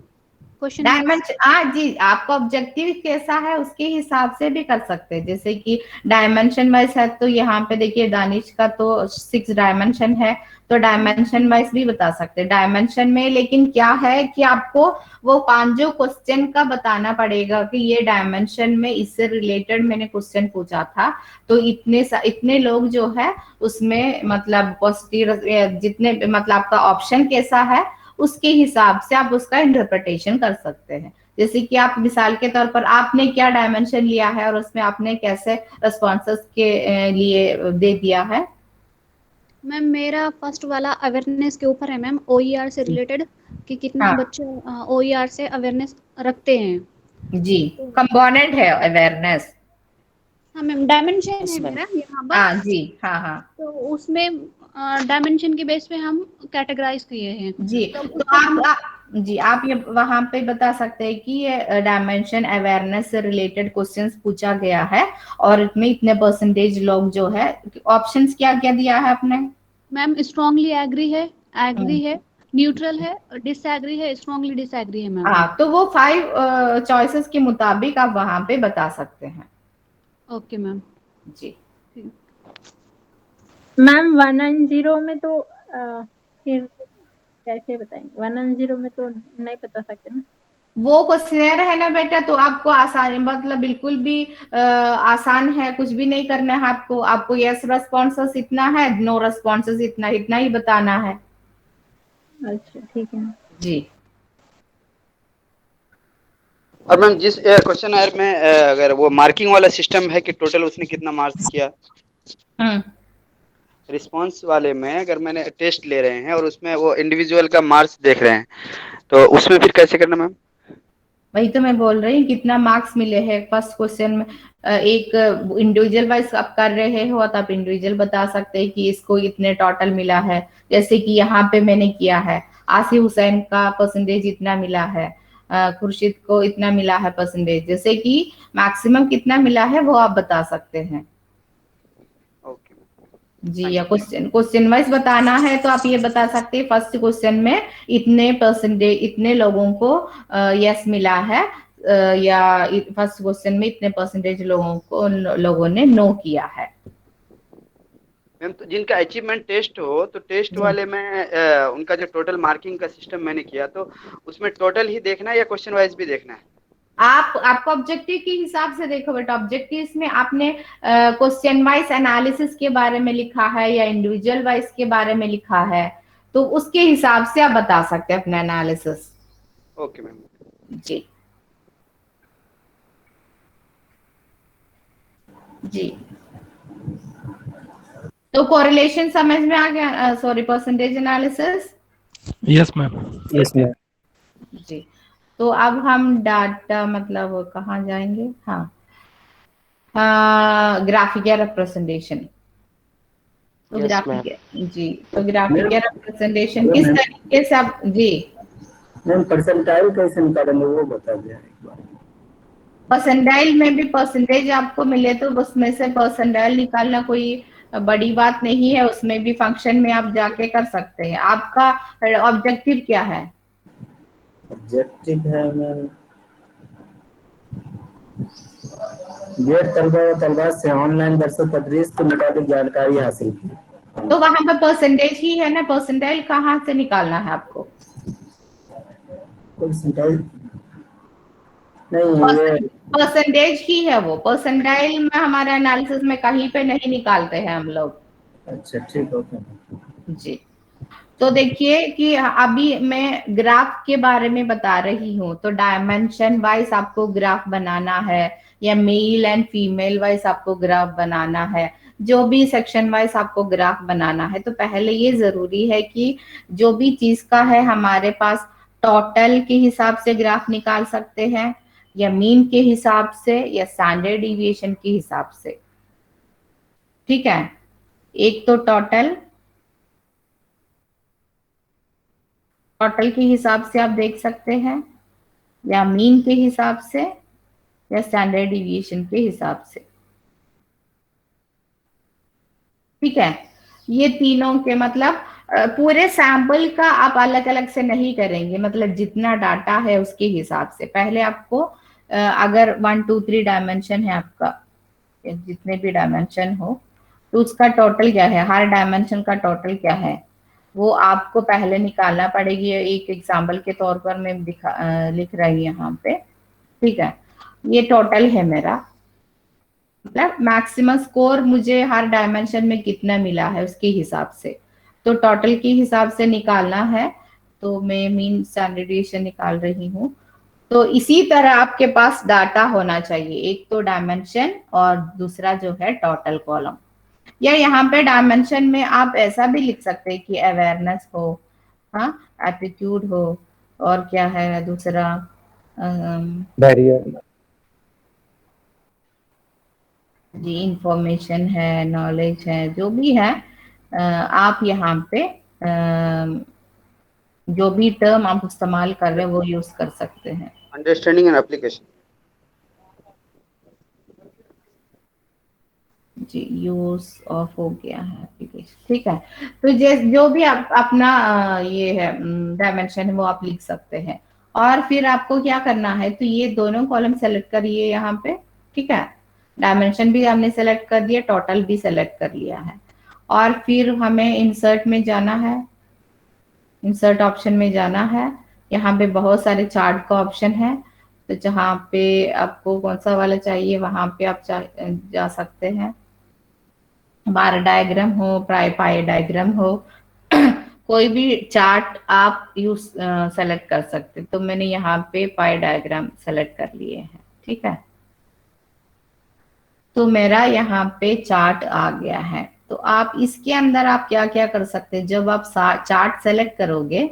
S10: क्वेश्चन वाइज?
S1: डायमेंशन, हाँ जी, आपका ऑब्जेक्टिव कैसा है उसके हिसाब से भी कर सकते हैं। जैसे कि डायमेंशन वाइज है तो यहाँ पे देखिए दानिश का तो 6 डायमेंशन है, तो डायमेंशन वाइज भी बता सकते हैं डायमेंशन में। लेकिन क्या है कि आपको वो 5 जो क्वेश्चन का बताना पड़ेगा कि ये डायमेंशन में इससे रिलेटेड मैंने क्वेश्चन पूछा था, तो इतने लोग जो है उसमें मतलब पॉजिटिव जितने मतलब आपका ऑप्शन कैसा है उसके हिसाब से आप उसका इंटरप्रिटेशन कर सकते हैं। जैसे कि आप मिसाल के तौर पर आपने क्या डायमेंशन लिया है और उसमें आपने कैसे रेस्पॉन्सेस के लिए दे दिया है।
S10: मैम मेरा फर्स्ट वाला अवेयरनेस के ऊपर है मैम, ओईआर से रिलेटेड, कि कितना
S1: हाँ
S10: बच्चे ओईआर से अवेयरनेस रखते हैं।
S1: जी,
S10: तो
S1: कंपोनेंट है अवेयरनेस।
S10: हाँ मैम, डायमेंशन
S6: यस
S10: है
S6: मैम।
S10: मेरा यहाँ पर।
S1: हाँ जी, हाँ हाँ
S10: तो उसमें डायमेंशन के बेस पे हम कैटेगराइज किए हैं,
S1: जी।
S10: तो
S1: तो
S10: उससे हम।
S1: जी आप ये वहां पे बता सकते हैं कि ये डायमेंशन अवेयरनेस से रिलेटेड क्वेश्चंस पूछा गया है और इसमें इतने परसेंटेज लोग जो है। ऑप्शंस क्या क्या दिया है आपने?
S10: मैम स्ट्रांगली एग्री है,
S1: हम्म,
S10: एग्री है, न्यूट्रल है, डिसएग्री है, स्ट्रांगली डिसएग्री है मैम।
S1: हाँ, तो वो 5 चॉइसेस के मुताबिक आप वहां पे बता सकते हैं।
S10: Okay ma'am.
S1: जी।
S7: मैम 190 में तो फिर कैसे बताएंगे? 190 में तो नहीं बता सकते ना।
S1: वो क्वेश्चनर है ना बेटा, तो आपको आसान, मतलब बिल्कुल भी आसान है, कुछ भी नहीं करना है आपको। आपको यस रेस्पॉन्सेस इतना है, नो रेस्पॉन्सेस इतना, इतना ही बताना है।
S7: अच्छा ठीक है
S1: जी।
S2: और मैम जिस क्वेश्चन आयर में अगर वो मार्किंग वाला सिस्टम है कि टोटल उसने कितना मार्क्स किया, रिस्पांस वाले में अगर मैंने टेस्ट ले रहे हैं और उसमें वो इंडिविजुअल का मार्क्स देख रहे हैं, तो उसमें फिर कैसे करना मैम?
S1: वही तो मैं बोल रही हूँ, कितना मार्क्स मिले हैं फर्स्ट क्वेश्चन में। एक इंडिविजुअल वाइज आप कर रहे हो तो आप इंडिविजुअल बता सकते हैं कि इसको इतने टोटल मिला है। जैसे कि यहाँ पे मैंने किया है, आसिफ हुसैन का परसेंटेज इतना मिला है, खुर्शीद को इतना मिला है परसेंटेज, जैसे कि मैक्सिमम कितना मिला है वो आप बता सकते हैं। जी, या क्वेश्चन वाइज बताना है तो आप ये बता सकते हैं फर्स्ट क्वेश्चन में इतने परसेंटेज, इतने लोगों को यस मिला है, या फर्स्ट क्वेश्चन में इतने परसेंटेज लोगों ने नो किया है।
S2: मैम तो जिनका अचीवमेंट टेस्ट हो, तो टेस्ट वाले में उनका जो टोटल मार्किंग का सिस्टम मैंने किया, तो उसमें टोटल ही देखना है या क्वेश्चन वाइज भी देखना है?
S1: आपको ऑब्जेक्टिव के हिसाब से देखो बेटा। ऑब्जेक्टिव में आपने क्वेश्चन वाइज एनालिसिस के बारे में लिखा है या इंडिविजुअल वाइज के बारे में लिखा है, तो उसके हिसाब से आप बता सकते हैं अपना एनालिसिस।
S2: Okay ma'am.
S1: जी जी। तो कोरिलेशन समझ में आ गया? Sorry, percentage analysis.
S3: Yes ma'am.
S4: Yes ma'am.
S1: जी। तो अब हम डाटा मतलब कहाँ जाएंगे? हाँ, ग्राफिक या रिप्रेजेंटेशन। तो ग्राफिक, जी, तो ग्राफिक या रिप्रेजेंटेशन किस तरीके से आप, जी
S5: मैम परसेंटाइल कैसे निकालेंगे वो बता दें एक बार।
S1: परसेंटाइल में भी परसेंटेज आपको मिले तो उसमें से परसेंटाइल निकालना कोई बड़ी बात नहीं है, उसमें भी फंक्शन में आप जाके कर सकते हैं। आपका ऑब्जेक्टिव क्या है?
S5: ऑब्जेक्टिव है मैम गेट तलबा व तलबा से ऑनलाइन दरस तदरीस के मुताबिक जानकारी हासिल की।
S1: तो वहां पर परसेंटेज ही है ना, परसेंटाइल कहाँ से निकालना है आपको?
S5: परसेंटाइल नहीं है,
S1: परसेंटेज ही है वो। परसेंटाइल में हमारे एनालिसिस में कहीं पे नहीं निकालते हैं हम लोग।
S5: अच्छा ठीक है।
S1: जी। तो देखिए कि अभी मैं ग्राफ के बारे में बता रही हूँ, तो डायमेंशन वाइज आपको ग्राफ बनाना है या मेल एंड फीमेल वाइज आपको ग्राफ बनाना है, जो भी सेक्शन वाइज आपको ग्राफ बनाना है, तो पहले ये जरूरी है कि जो भी चीज का है हमारे पास टोटल के हिसाब से ग्राफ निकाल सकते हैं, या मीन के हिसाब से, या स्टैंडर्ड डिविएशन के हिसाब से। ठीक है, एक तो टोटल के हिसाब से आप देख सकते हैं, या मीन के हिसाब से, या स्टैंडर्ड डिविएशन के हिसाब से। ठीक है, ये तीनों के मतलब पूरे सैंपल का आप अलग अलग से नहीं करेंगे, मतलब जितना डाटा है उसके हिसाब से। पहले आपको अगर 1 2 3 डायमेंशन है आपका, जितने भी डायमेंशन हो, तो उसका टोटल क्या है, हर डायमेंशन का टोटल क्या है, वो आपको पहले निकालना पड़ेगी। एक एग्जाम्पल के तौर पर मैं लिख रही हूँ यहाँ पे। ठीक है, ये टोटल है मेरा, मतलब मैक्सिमम स्कोर मुझे हर डायमेंशन में कितना मिला है उसके हिसाब से, तो टोटल के हिसाब से निकालना है। तो मैं मीन स्टैंडर्ड डिविएशन निकाल रही हूँ। तो इसी तरह आपके पास डाटा होना चाहिए, एक तो डायमेंशन और दूसरा जो है टोटल कॉलम। या यहाँ पे डायमेंशन में आप ऐसा भी लिख सकते हैं कि अवेयरनेस हो, हाँ, एटीट्यूड हो, और क्या है दूसरा,
S4: बैरियर,
S1: जी, इंफॉर्मेशन है, नॉलेज है, जो भी है आप यहाँ पे जो भी टर्म आप इस्तेमाल कर रहे हैं वो यूज कर सकते हैं।
S2: Understanding and application.
S1: जी, यूज ऑफ हो गया है एप्लीकेशन। ठीक है, तो जो भी आप अपना ये है डायमेंशन है वो आप लिख सकते हैं। और फिर आपको क्या करना है, तो ये दोनों कॉलम सेलेक्ट करिए यहाँ पे। ठीक है, डायमेंशन भी हमने सेलेक्ट कर दिया, टोटल भी सेलेक्ट कर लिया है। और फिर हमें इंसर्ट में जाना है, इंसर्ट ऑप्शन में जाना है। यहाँ पे बहुत सारे चार्ट का ऑप्शन है, तो जहाँ पे आपको कौन सा वाला चाहिए वहां पे आप जा सकते हैं। बार डायग्राम हो, पाई डायग्राम हो, कोई भी चार्ट आप यूज सेलेक्ट कर सकते। तो मैंने यहाँ पे पाई डायग्राम सेलेक्ट कर लिए हैं, ठीक है। तो मेरा यहाँ पे चार्ट आ गया है। तो आप इसके अंदर आप क्या क्या कर सकते हैं, जब आप चार्ट सेलेक्ट करोगे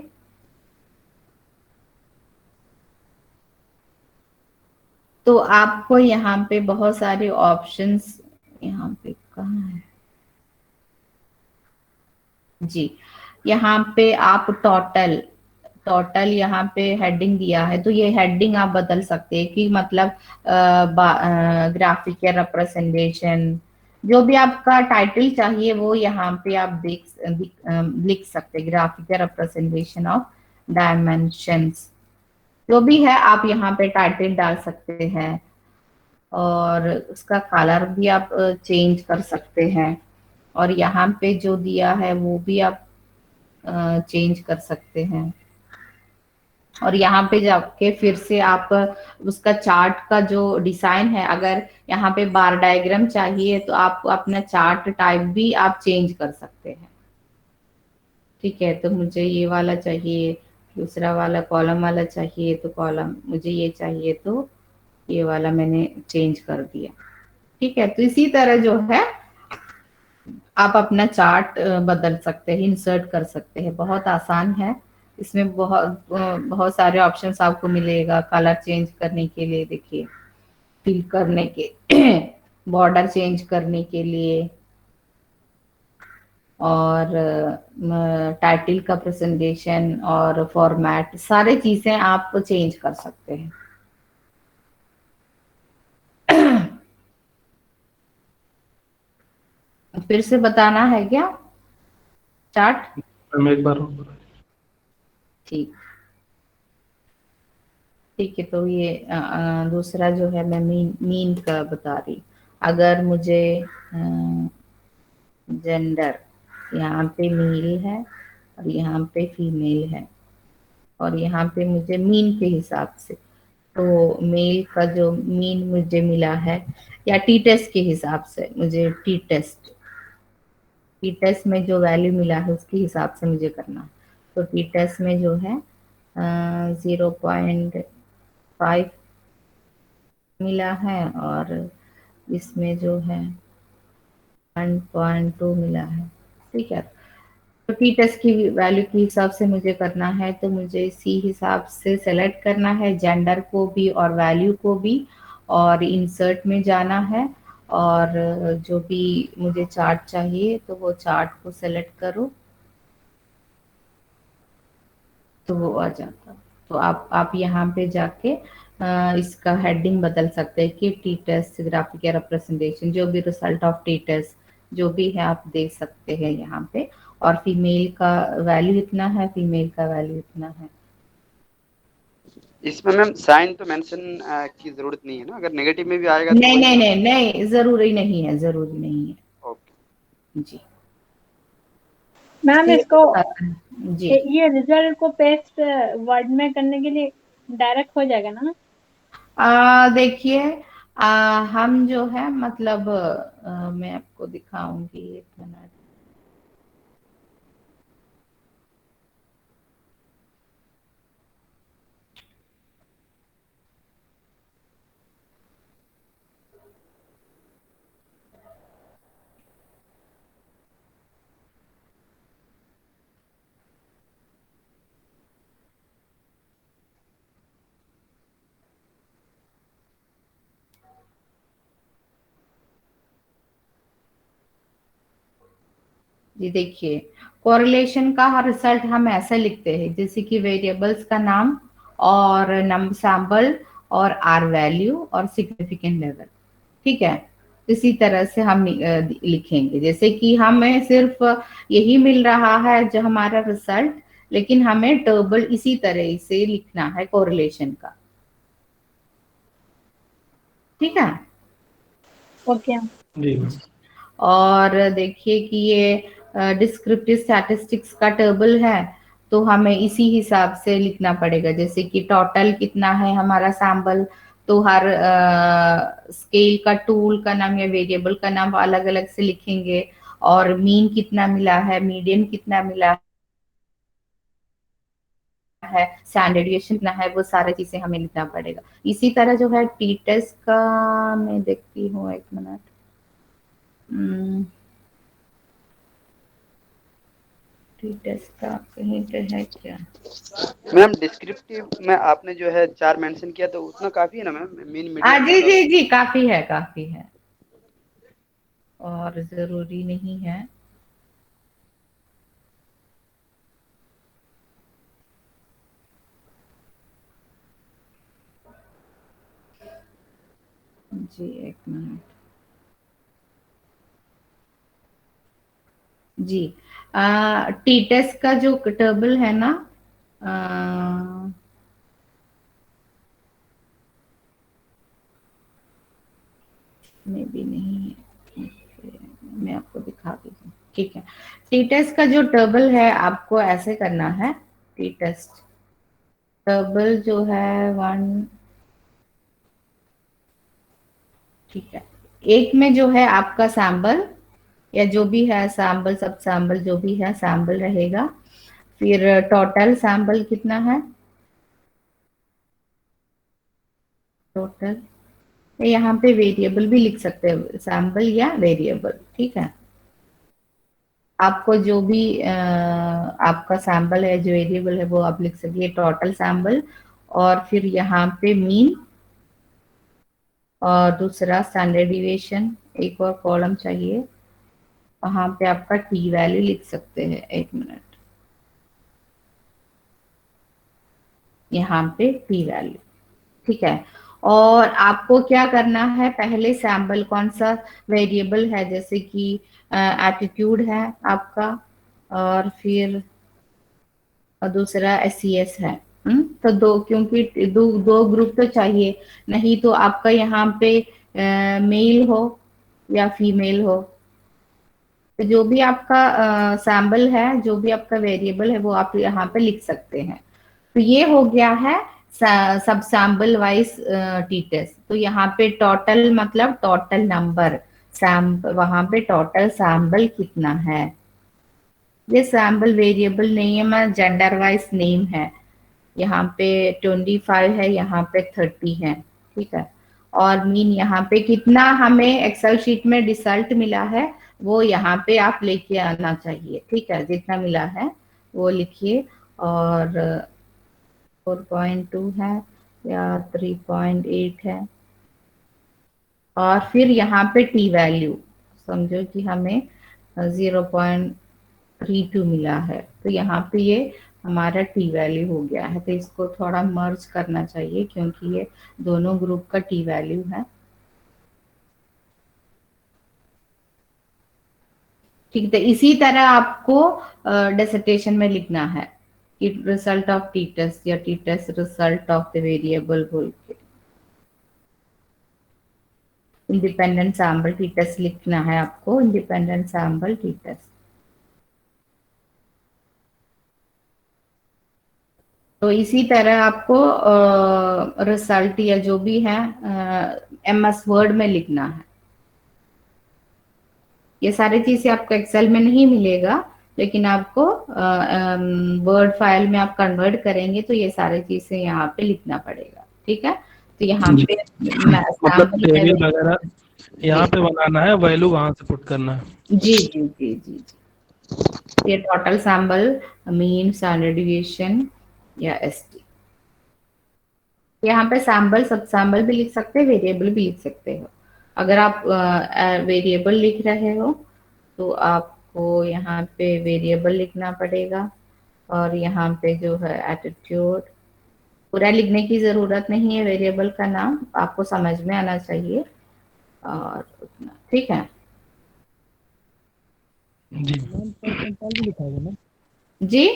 S1: तो आपको यहाँ पे बहुत सारे ऑप्शंस, यहाँ पे कहाँ है जी, यहाँ पे आप टोटल यहाँ पे हेडिंग दिया है, तो ये हेडिंग आप बदल सकते हैं कि मतलब ग्राफिक या रिप्रेजेंटेशन, जो भी आपका टाइटल चाहिए वो यहाँ पे आप लिख सकते हैं। ग्राफिक या रिप्रेजेंटेशन ऑफ डायमेंशंस, जो भी है आप यहाँ पे टाइटल डाल सकते हैं, और उसका कलर भी आप चेंज कर सकते हैं, और यहाँ पे जो दिया है वो भी आप चेंज कर सकते हैं। और यहाँ पे जाके फिर से आप उसका चार्ट का जो डिजाइन है, अगर यहाँ पे बार डायग्राम चाहिए तो आप अपना चार्ट टाइप भी आप चेंज कर सकते हैं, ठीक है। तो मुझे ये वाला चाहिए, दूसरा वाला कॉलम वाला चाहिए, तो कॉलम मुझे ये चाहिए, तो ये वाला मैंने चेंज कर दिया, ठीक है। तो इसी तरह जो है आप अपना चार्ट बदल सकते हैं, इंसर्ट कर सकते हैं, बहुत आसान है। इसमें बहुत सारे ऑप्शंस आपको मिलेगा, कलर चेंज करने के लिए, देखिए फिल करने के बॉर्डर चेंज करने के लिए, और टाइटल का प्रेजेंटेशन और फॉर्मेट, सारे चीजें आप चेंज कर सकते हैं। फिर से बताना है क्या चार्ट?
S3: एक बार
S1: ठीक है। तो ये दूसरा जो है मैं मीन का बता रही। अगर मुझे जेंडर, यहाँ पे मेल है और यहाँ पे फीमेल है, और यहाँ पे मुझे मीन के हिसाब से, तो मेल का जो मीन मुझे मिला है, या टी टेस्ट के हिसाब से, मुझे टी टेस्ट में जो वैल्यू मिला है उसके हिसाब से मुझे करना है। तो टी टेस्ट में जो है 0.5 मिला है, और इसमें जो है 1.2 मिला है, ठीक है। तो टी टेस्ट की वैल्यू के हिसाब से मुझे करना है, तो मुझे इसी हिसाब से सेलेक्ट करना है, जेंडर को भी और वैल्यू को भी, और इंसर्ट में जाना है, और जो भी मुझे चार्ट चाहिए तो वो चार्ट को सेलेक्ट करो तो वो आ जाता। तो आप यहाँ पे जाके इसका हेडिंग बदल सकते हैं कि टी टेस्ट ग्राफिक या रिप्रेजेंटेशन, जो भी रिजल्ट ऑफ टी टेस्ट जो भी है आप देख सकते हैं यहाँ पे। और फीमेल का वैल्यू इतना है, फीमेल का वैल्यू इतना है।
S2: इसमें मैम साइन तो मेंशन की जरूरत नहीं है ना, अगर नेगेटिव में भी आएगा तो
S1: नहीं, जरूरी नहीं है, जरूरी नहीं है।
S2: ओके
S1: जी
S7: मैम, इसको
S1: जी
S7: ये रिजल्ट को पेस्ट वर्ड में करने के लिए डायरेक्ट हो जाएगा ना?
S1: देखिए हम जो है मतलब मैं आपको दिखाऊंगी, एक मिनट। जी देखिए, कोरिलेशन का हर रिजल्ट हम ऐसे लिखते हैं जैसे कि वेरिएबल्स का नाम और नंबर सैंपल और आर वैल्यू और सिग्निफिकेंट लेवल, ठीक है। इसी तरह से हम लिखेंगे, जैसे कि हमें सिर्फ यही मिल रहा है जो हमारा रिजल्ट, लेकिन हमें टेबल इसी तरह से लिखना है कोरिलेशन का, ठीक है।
S7: ओके
S3: जी।
S1: और देखिए कि ये डिस्क्रिप्टिव स्टैटिस्टिक्स का टेबल है, तो हमें इसी हिसाब से लिखना पड़ेगा। जैसे कि टोटल कितना है हमारा सैंपल, तो हर स्केल का टूल का नाम या वेरिएबल का नाम अलग अलग से लिखेंगे, और मीन कितना मिला है, मीडियन कितना मिला है, स्टैंडर्ड डिविएशन कितना है, वो सारी चीजें हमें लिखना पड़ेगा। इसी तरह जो है टी टेस्ट का मैं देखती हूँ, एक मिनट। टी टेस्ट का कहीं पे है क्या?
S2: मैम डिस्क्रिप्टिव में आपने जो है 4 मेंशन किया, तो उतना काफी है ना मैम? मीन मीडियन
S1: जी जी जी, काफी है, काफी है, और जरूरी नहीं है। जी एक मिनट जी। टी टेस्ट का जो टेबल है ना, में भी नहीं है, मैं आपको दिखा देती हूँ, ठीक है। टी टेस्ट का जो टेबल है आपको ऐसे करना है। टी टेस्ट टेबल जो है 1, ठीक है। एक में जो है आपका सैंपल या जो भी है, सैंपल सब सैंपल जो भी है सैंपल रहेगा। फिर टोटल सैंपल कितना है, टोटल, यहाँ पे वेरिएबल भी लिख सकते हैं, सैंपल या वेरिएबल, ठीक है। आपको जो भी आपका सैंपल है, जो वेरिएबल है, वो आप लिख सकिए टोटल सैंपल, और फिर यहाँ पे मीन, और दूसरा स्टैंडर्ड डिविएशन, एक और कॉलम चाहिए, वहां पे आपका टी वैल्यू लिख सकते हैं। एक मिनट, यहाँ पे टी वैल्यू, ठीक है। और आपको क्या करना है, पहले सैंपल कौन सा वेरिएबल है, जैसे कि एटीट्यूड है आपका, और फिर दूसरा एससीएस है। तो दो, क्योंकि दो ग्रुप तो चाहिए, नहीं तो आपका यहाँ पे मेल हो या फीमेल हो, तो जो भी आपका सैंपल है, जो भी आपका वेरिएबल है, वो आप यहाँ पे लिख सकते हैं। तो ये हो गया है सब सैंपल वाइज टी टेस्ट। तो यहाँ पे टोटल मतलब टोटल नंबर, सैंपल, वहां पे टोटल सैंपल कितना है। ये सैंपल वेरिएबल नहीं है, मैं जेंडर वाइज नेम है। यहाँ पे 25 है, यहाँ पे 30 है, ठीक है। और मीन यहाँ पे कितना हमें एक्सेल शीट में रिजल्ट मिला है, वो यहाँ पे आप लेके आना चाहिए, ठीक है। जितना मिला है वो लिखिए, और 4.2 है या 3.8 है, और फिर यहाँ पे टी वैल्यू समझो कि हमें 0.32 मिला है, तो यहाँ पे ये हमारा टी वैल्यू हो गया है। तो इसको थोड़ा मर्ज करना चाहिए, क्योंकि ये दोनों ग्रुप का टी वैल्यू है, ठीक है। इसी तरह आपको डिसर्टेशन में लिखना है कि रिजल्ट ऑफ टी टेस्ट या T test result of the variable बोल के, इंडिपेंडेंट सैंपल टी टेस्ट लिखना है आपको, इंडिपेंडेंट सैंपल टी टेस्ट। तो इसी तरह आपको रिजल्ट या जो भी है एमएस वर्ड में लिखना है। ये सारी चीजें आपको एक्सेल में नहीं मिलेगा, लेकिन आपको वर्ड फाइल में आप कन्वर्ट करेंगे तो ये सारी चीजें यहाँ पे लिखना पड़ेगा, ठीक है। तो यहाँ पे
S3: मतलब टेबल वगैरह यहाँ पे बनाना है, वैल्यू वहां से पुट करना है।
S1: जी जी जी जी जी। ये total sample, mean, standard deviation या एसटी। यहाँ पे सैंपल सब सैंपल भी लिख सकते हैं, वेरिएबल भी लिख सकते हो। अगर आप वेरिएबल लिख रहे हो तो आपको यहाँ पे वेरिएबल लिखना पड़ेगा, और यहाँ पे जो है एटीट्यूड, पूरा लिखने की जरूरत नहीं है, वेरिएबल का नाम आपको समझ में आना चाहिए, और उतना, ठीक है
S3: जी।
S1: जी।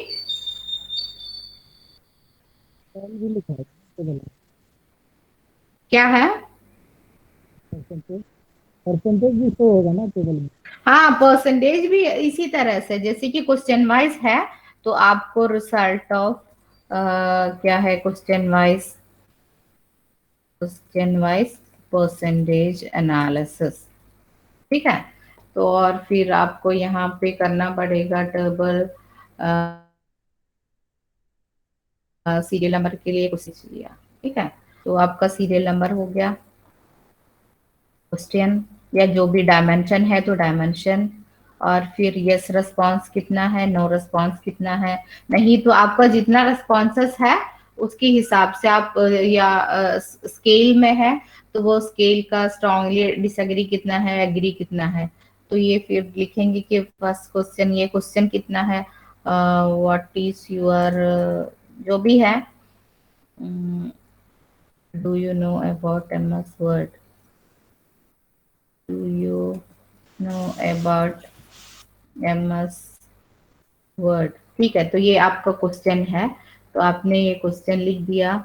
S12: भी लिखा है
S1: क्या है,
S12: परसेंटेज भी शो होगा ना टेबल में?
S1: हाँ परसेंटेज भी इसी तरह से, जैसे कि क्वेश्चन वाइज है तो आपको रिजल्ट ऑफ क्या है, क्वेश्चन वाइज परसेंटेज एनालिसिस, ठीक है। तो और फिर आपको यहाँ पे करना पड़ेगा टेबल सीरियल नंबर के लिए कुछ लिया, ठीक है। तो आपका सीरियल नंबर हो गया, क्वेश्चन या जो भी डायमेंशन है तो डायमेंशन, और फिर यस रिस्पांस कितना है, नो रिस्पांस कितना है। नहीं तो आपका जितना रिस्पांसेस है उसके हिसाब से आप या स्केल में है तो वो स्केल का स्ट्रांगली डिसएग्री कितना है, एग्री कितना है। तो ये फिर लिखेंगे कि फर्स्ट क्वेश्चन, ये क्वेश्चन कितना है, व्हाट इज योर जो भी है, do you know about MS word, do you know about MS word, ठीक है। तो ये आपका क्वेश्चन है, तो आपने ये क्वेश्चन लिख दिया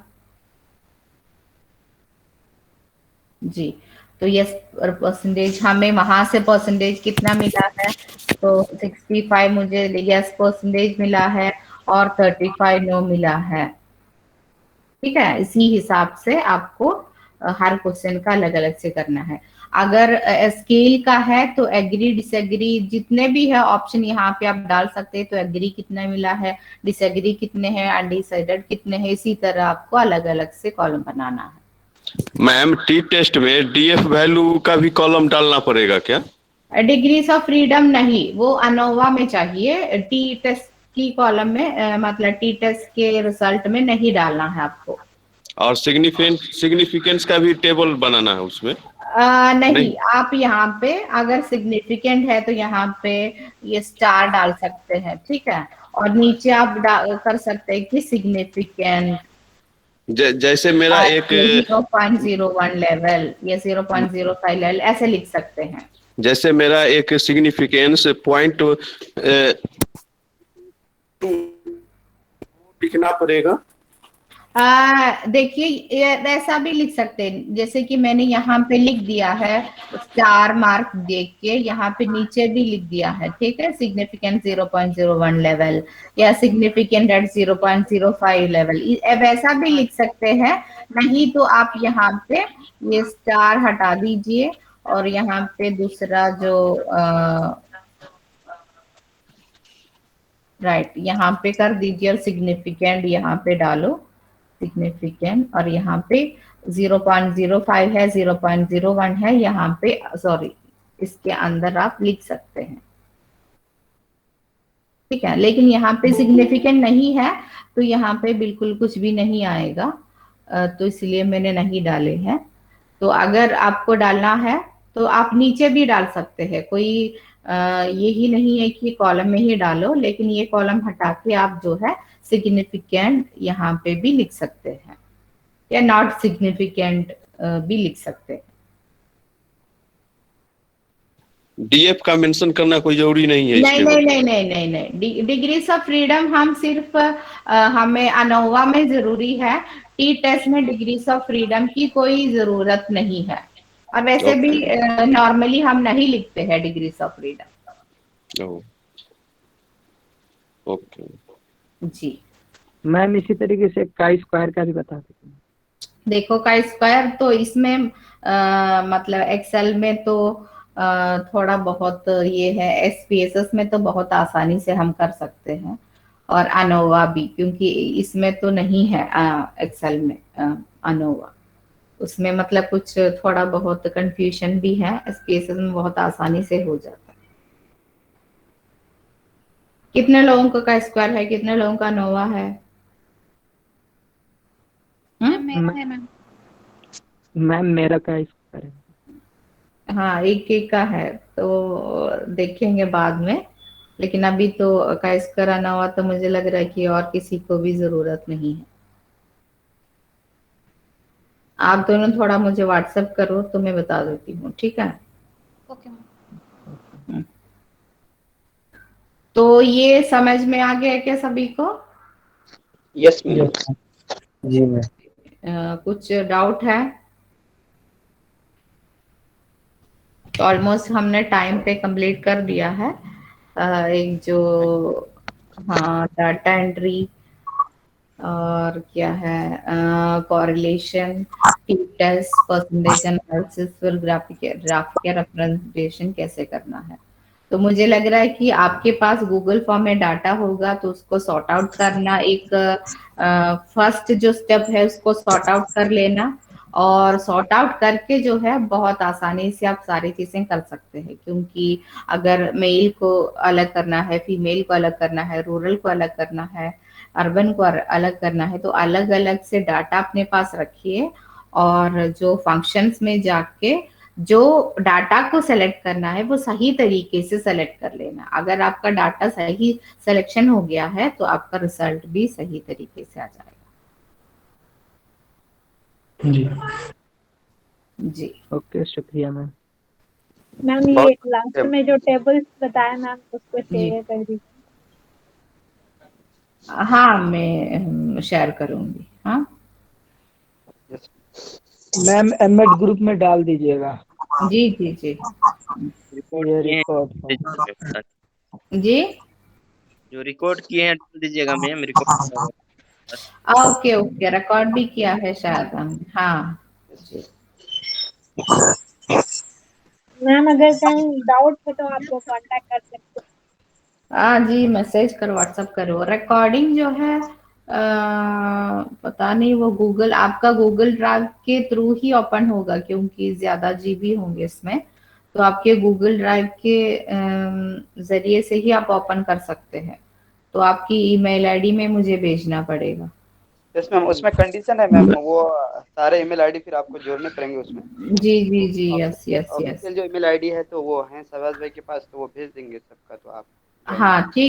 S1: जी। तो यस परसेंटेज, हमें वहां से परसेंटेज कितना मिला है, तो 65 मुझे यस परसेंटेज मिला है और 35 नो मिला है, ठीक है। इसी हिसाब से आपको हर क्वेश्चन का अलग अलग से करना है। अगर स्केल का है तो एग्री डिसएग्री जितने भी है ऑप्शन यहाँ पे आप डाल सकते हैं। तो एग्री कितना मिला है, डिसएग्री कितने हैं, अनडिसाइडेड कितने हैं, इसी तरह आपको अलग अलग से कॉलम बनाना है।
S13: मैम टी टेस्ट में डीएफ वैल्यू का भी कॉलम डालना पड़ेगा क्या?
S1: डिग्रीज ऑफ फ्रीडम नहीं, वो अनोवा में चाहिए, टी टेस्ट की कॉलम में मतलब टी टेस्ट के रिजल्ट में नहीं डालना है आपको।
S13: और सिग्निफिकेंस का भी टेबल बनाना है उसमें?
S1: नहीं, आप यहाँ पे अगर सिग्निफिकेंट है तो यहाँ पे ये स्टार डाल सकते हैं, ठीक है। और नीचे आप कर सकते हैं कि सिग्निफिकेंट,
S13: जैसे मेरा एक
S1: 0.01 लेवल या 0.05 लेवल ऐसे लिख सकते हैं।
S13: जैसे मेरा एक सिग्निफिकेंस पॉइंट लिखना पड़ेगा।
S1: देखिए ऐसा भी लिख सकते हैं, जैसे कि मैंने यहाँ पे लिख दिया है स्टार मार्क देख के, यहाँ पे नीचे भी लिख दिया है, ठीक है। सिग्निफिकेंट 0.01 लेवल या सिग्निफिकेंट एट 0.05 लेवल, वैसा भी लिख सकते हैं। नहीं तो आप यहाँ पे ये स्टार हटा दीजिए और यहाँ पे दूसरा जो राइट यहाँ पे कर दीजिए और सिग्निफिकेंट यहाँ पे डालो, सिग्निफिकेंट, और यहाँ पे 0.05 है, 0.01 है, यहाँ पे सॉरी इसके अंदर आप लिख सकते हैं, ठीक है। लेकिन यहाँ पे सिग्निफिकेंट नहीं है तो यहाँ पे बिल्कुल कुछ भी नहीं आएगा, तो इसलिए मैंने नहीं डाले हैं। तो अगर आपको डालना है तो आप नीचे भी डाल सकते हैं, कोई यही नहीं है कि कॉलम में ही डालो, लेकिन ये कॉलम हटा के आप जो है सिग्निफिकेंट यहाँ पे भी लिख सकते हैं या नॉट सिग्निफिकेंट भी लिख सकते हैं।
S13: डीएफ का मेंशन करना कोई जरूरी नहीं है?
S1: नहीं, डिग्रीज ऑफ फ्रीडम हम सिर्फ हमें अनोवा में जरूरी है, टी टेस्ट में डिग्रीज ऑफ फ्रीडम की कोई जरूरत नहीं है, और वैसे भी नॉर्मली हम नहीं लिखते हैं डिग्रीज ऑफ फ्रीडम।
S13: ओके
S1: जी
S11: मैम इसी तरीके से काई स्क्वायर का भी बता सकते हैं?
S1: देखो काई स्क्वायर तो इसमें मतलब एक्सेल में तो थोड़ा बहुत ये है, एसपीएसएस में तो बहुत आसानी से हम कर सकते हैं, और अनोवा भी, क्योंकि इसमें तो नहीं है एक्सेल में अनोवा, उसमें मतलब कुछ थोड़ा बहुत कंफ्यूजन भी है, एसपीएसएस में बहुत आसानी से हो जाता है। कितने लोगों का स्क्वायर है, कितने लोगों का अनोवा है?
S11: मैम मेरा का स्क्वायर है।
S1: हाँ एक एक का है, तो देखेंगे बाद में, लेकिन अभी तो का स्क्वायर आना हुआ तो मुझे लग रहा है कि और किसी को भी जरूरत नहीं है। आप दोनों थोड़ा मुझे व्हाट्सएप करो तो मैं बता देती हूँ, ठीक है।
S10: Okay
S1: ma'am. तो ये समझ में आ गया क्या सभी को?
S2: यस
S4: जी मैम।
S1: कुछ डाउट है? तो ऑलमोस्ट हमने टाइम पे कंप्लीट कर दिया है। एक जो हाँ, डाटा एंट्री और क्या है, कोरिलेशन, टेस्ट, परसेंटेज एनालिसिस, फिर ग्राफिक रिप्रेजेंटेशन कैसे करना है। तो मुझे लग रहा है कि आपके पास गूगल फॉर्म में डाटा होगा, तो उसको सॉर्ट आउट करना एक फर्स्ट जो स्टेप है उसको सॉर्ट आउट कर लेना, और सॉर्ट आउट करके जो है बहुत आसानी से आप सारी चीजें कर सकते हैं। क्योंकि अगर मेल को अलग करना है, फीमेल को अलग करना है, रूरल को अलग करना है, अर्बन को अलग करना है, तो अलग अलग से डाटा अपने पास रखिए, और जो फंक्शंस में जाके जो डाटा को सेलेक्ट करना है वो सही तरीके से सेलेक्ट कर लेना। अगर आपका डाटा सही सिलेक्शन हो गया है तो आपका रिजल्ट भी सही तरीके से आ जाएगा।
S3: जी
S1: जी
S11: ओके, शुक्रिया मैम।
S7: मैम ये लास्ट में जो टेबल्स बताया मैम उसको शेयर कर दीजिए।
S1: हाँ, मैं शेयर करूंगी। हाँ
S12: मैम एमएड ग्रुप में डाल दीजिएगा।
S1: जी जी जी
S12: ये रिकॉर्ड
S1: जी,
S2: जो रिकॉर्ड किए हैं डाल दीजिएगा ma'am, record.
S1: Okay okay, record भी किया है शायद हमने। हाँ जी
S7: मैम अगर कहीं डाउट हो तो आपको कांटेक्ट कर सकते हैं।
S1: हाँ जी, मैसेज करो, व्हाट्सएप करो। रिकॉर्डिंग जो है पता नहीं, वो गूगल, आपका गूगल ड्राइव के थ्रू ही ओपन होगा, क्योंकि ज्यादा जीबी होंगे इसमें, तो आपके गूगल ड्राइव के जरिए से ही आप ओपन कर सकते हैं। तो आपकी ईमेल आईडी में मुझे भेजना पड़ेगा।
S2: यस मैम, उसमें कंडीशन है मैम, वो सारे ईमेल आईडी फिर आपको जोड़ने पड़ेंगे उसमें।
S1: जी जी जी, यस यस यस।
S2: ऑफिशियल जो ईमेल आईडी है तो वो है शहबाज भाई के पास, तो वो भेज देंगे सबका, तो आप
S1: हाँ ठीक।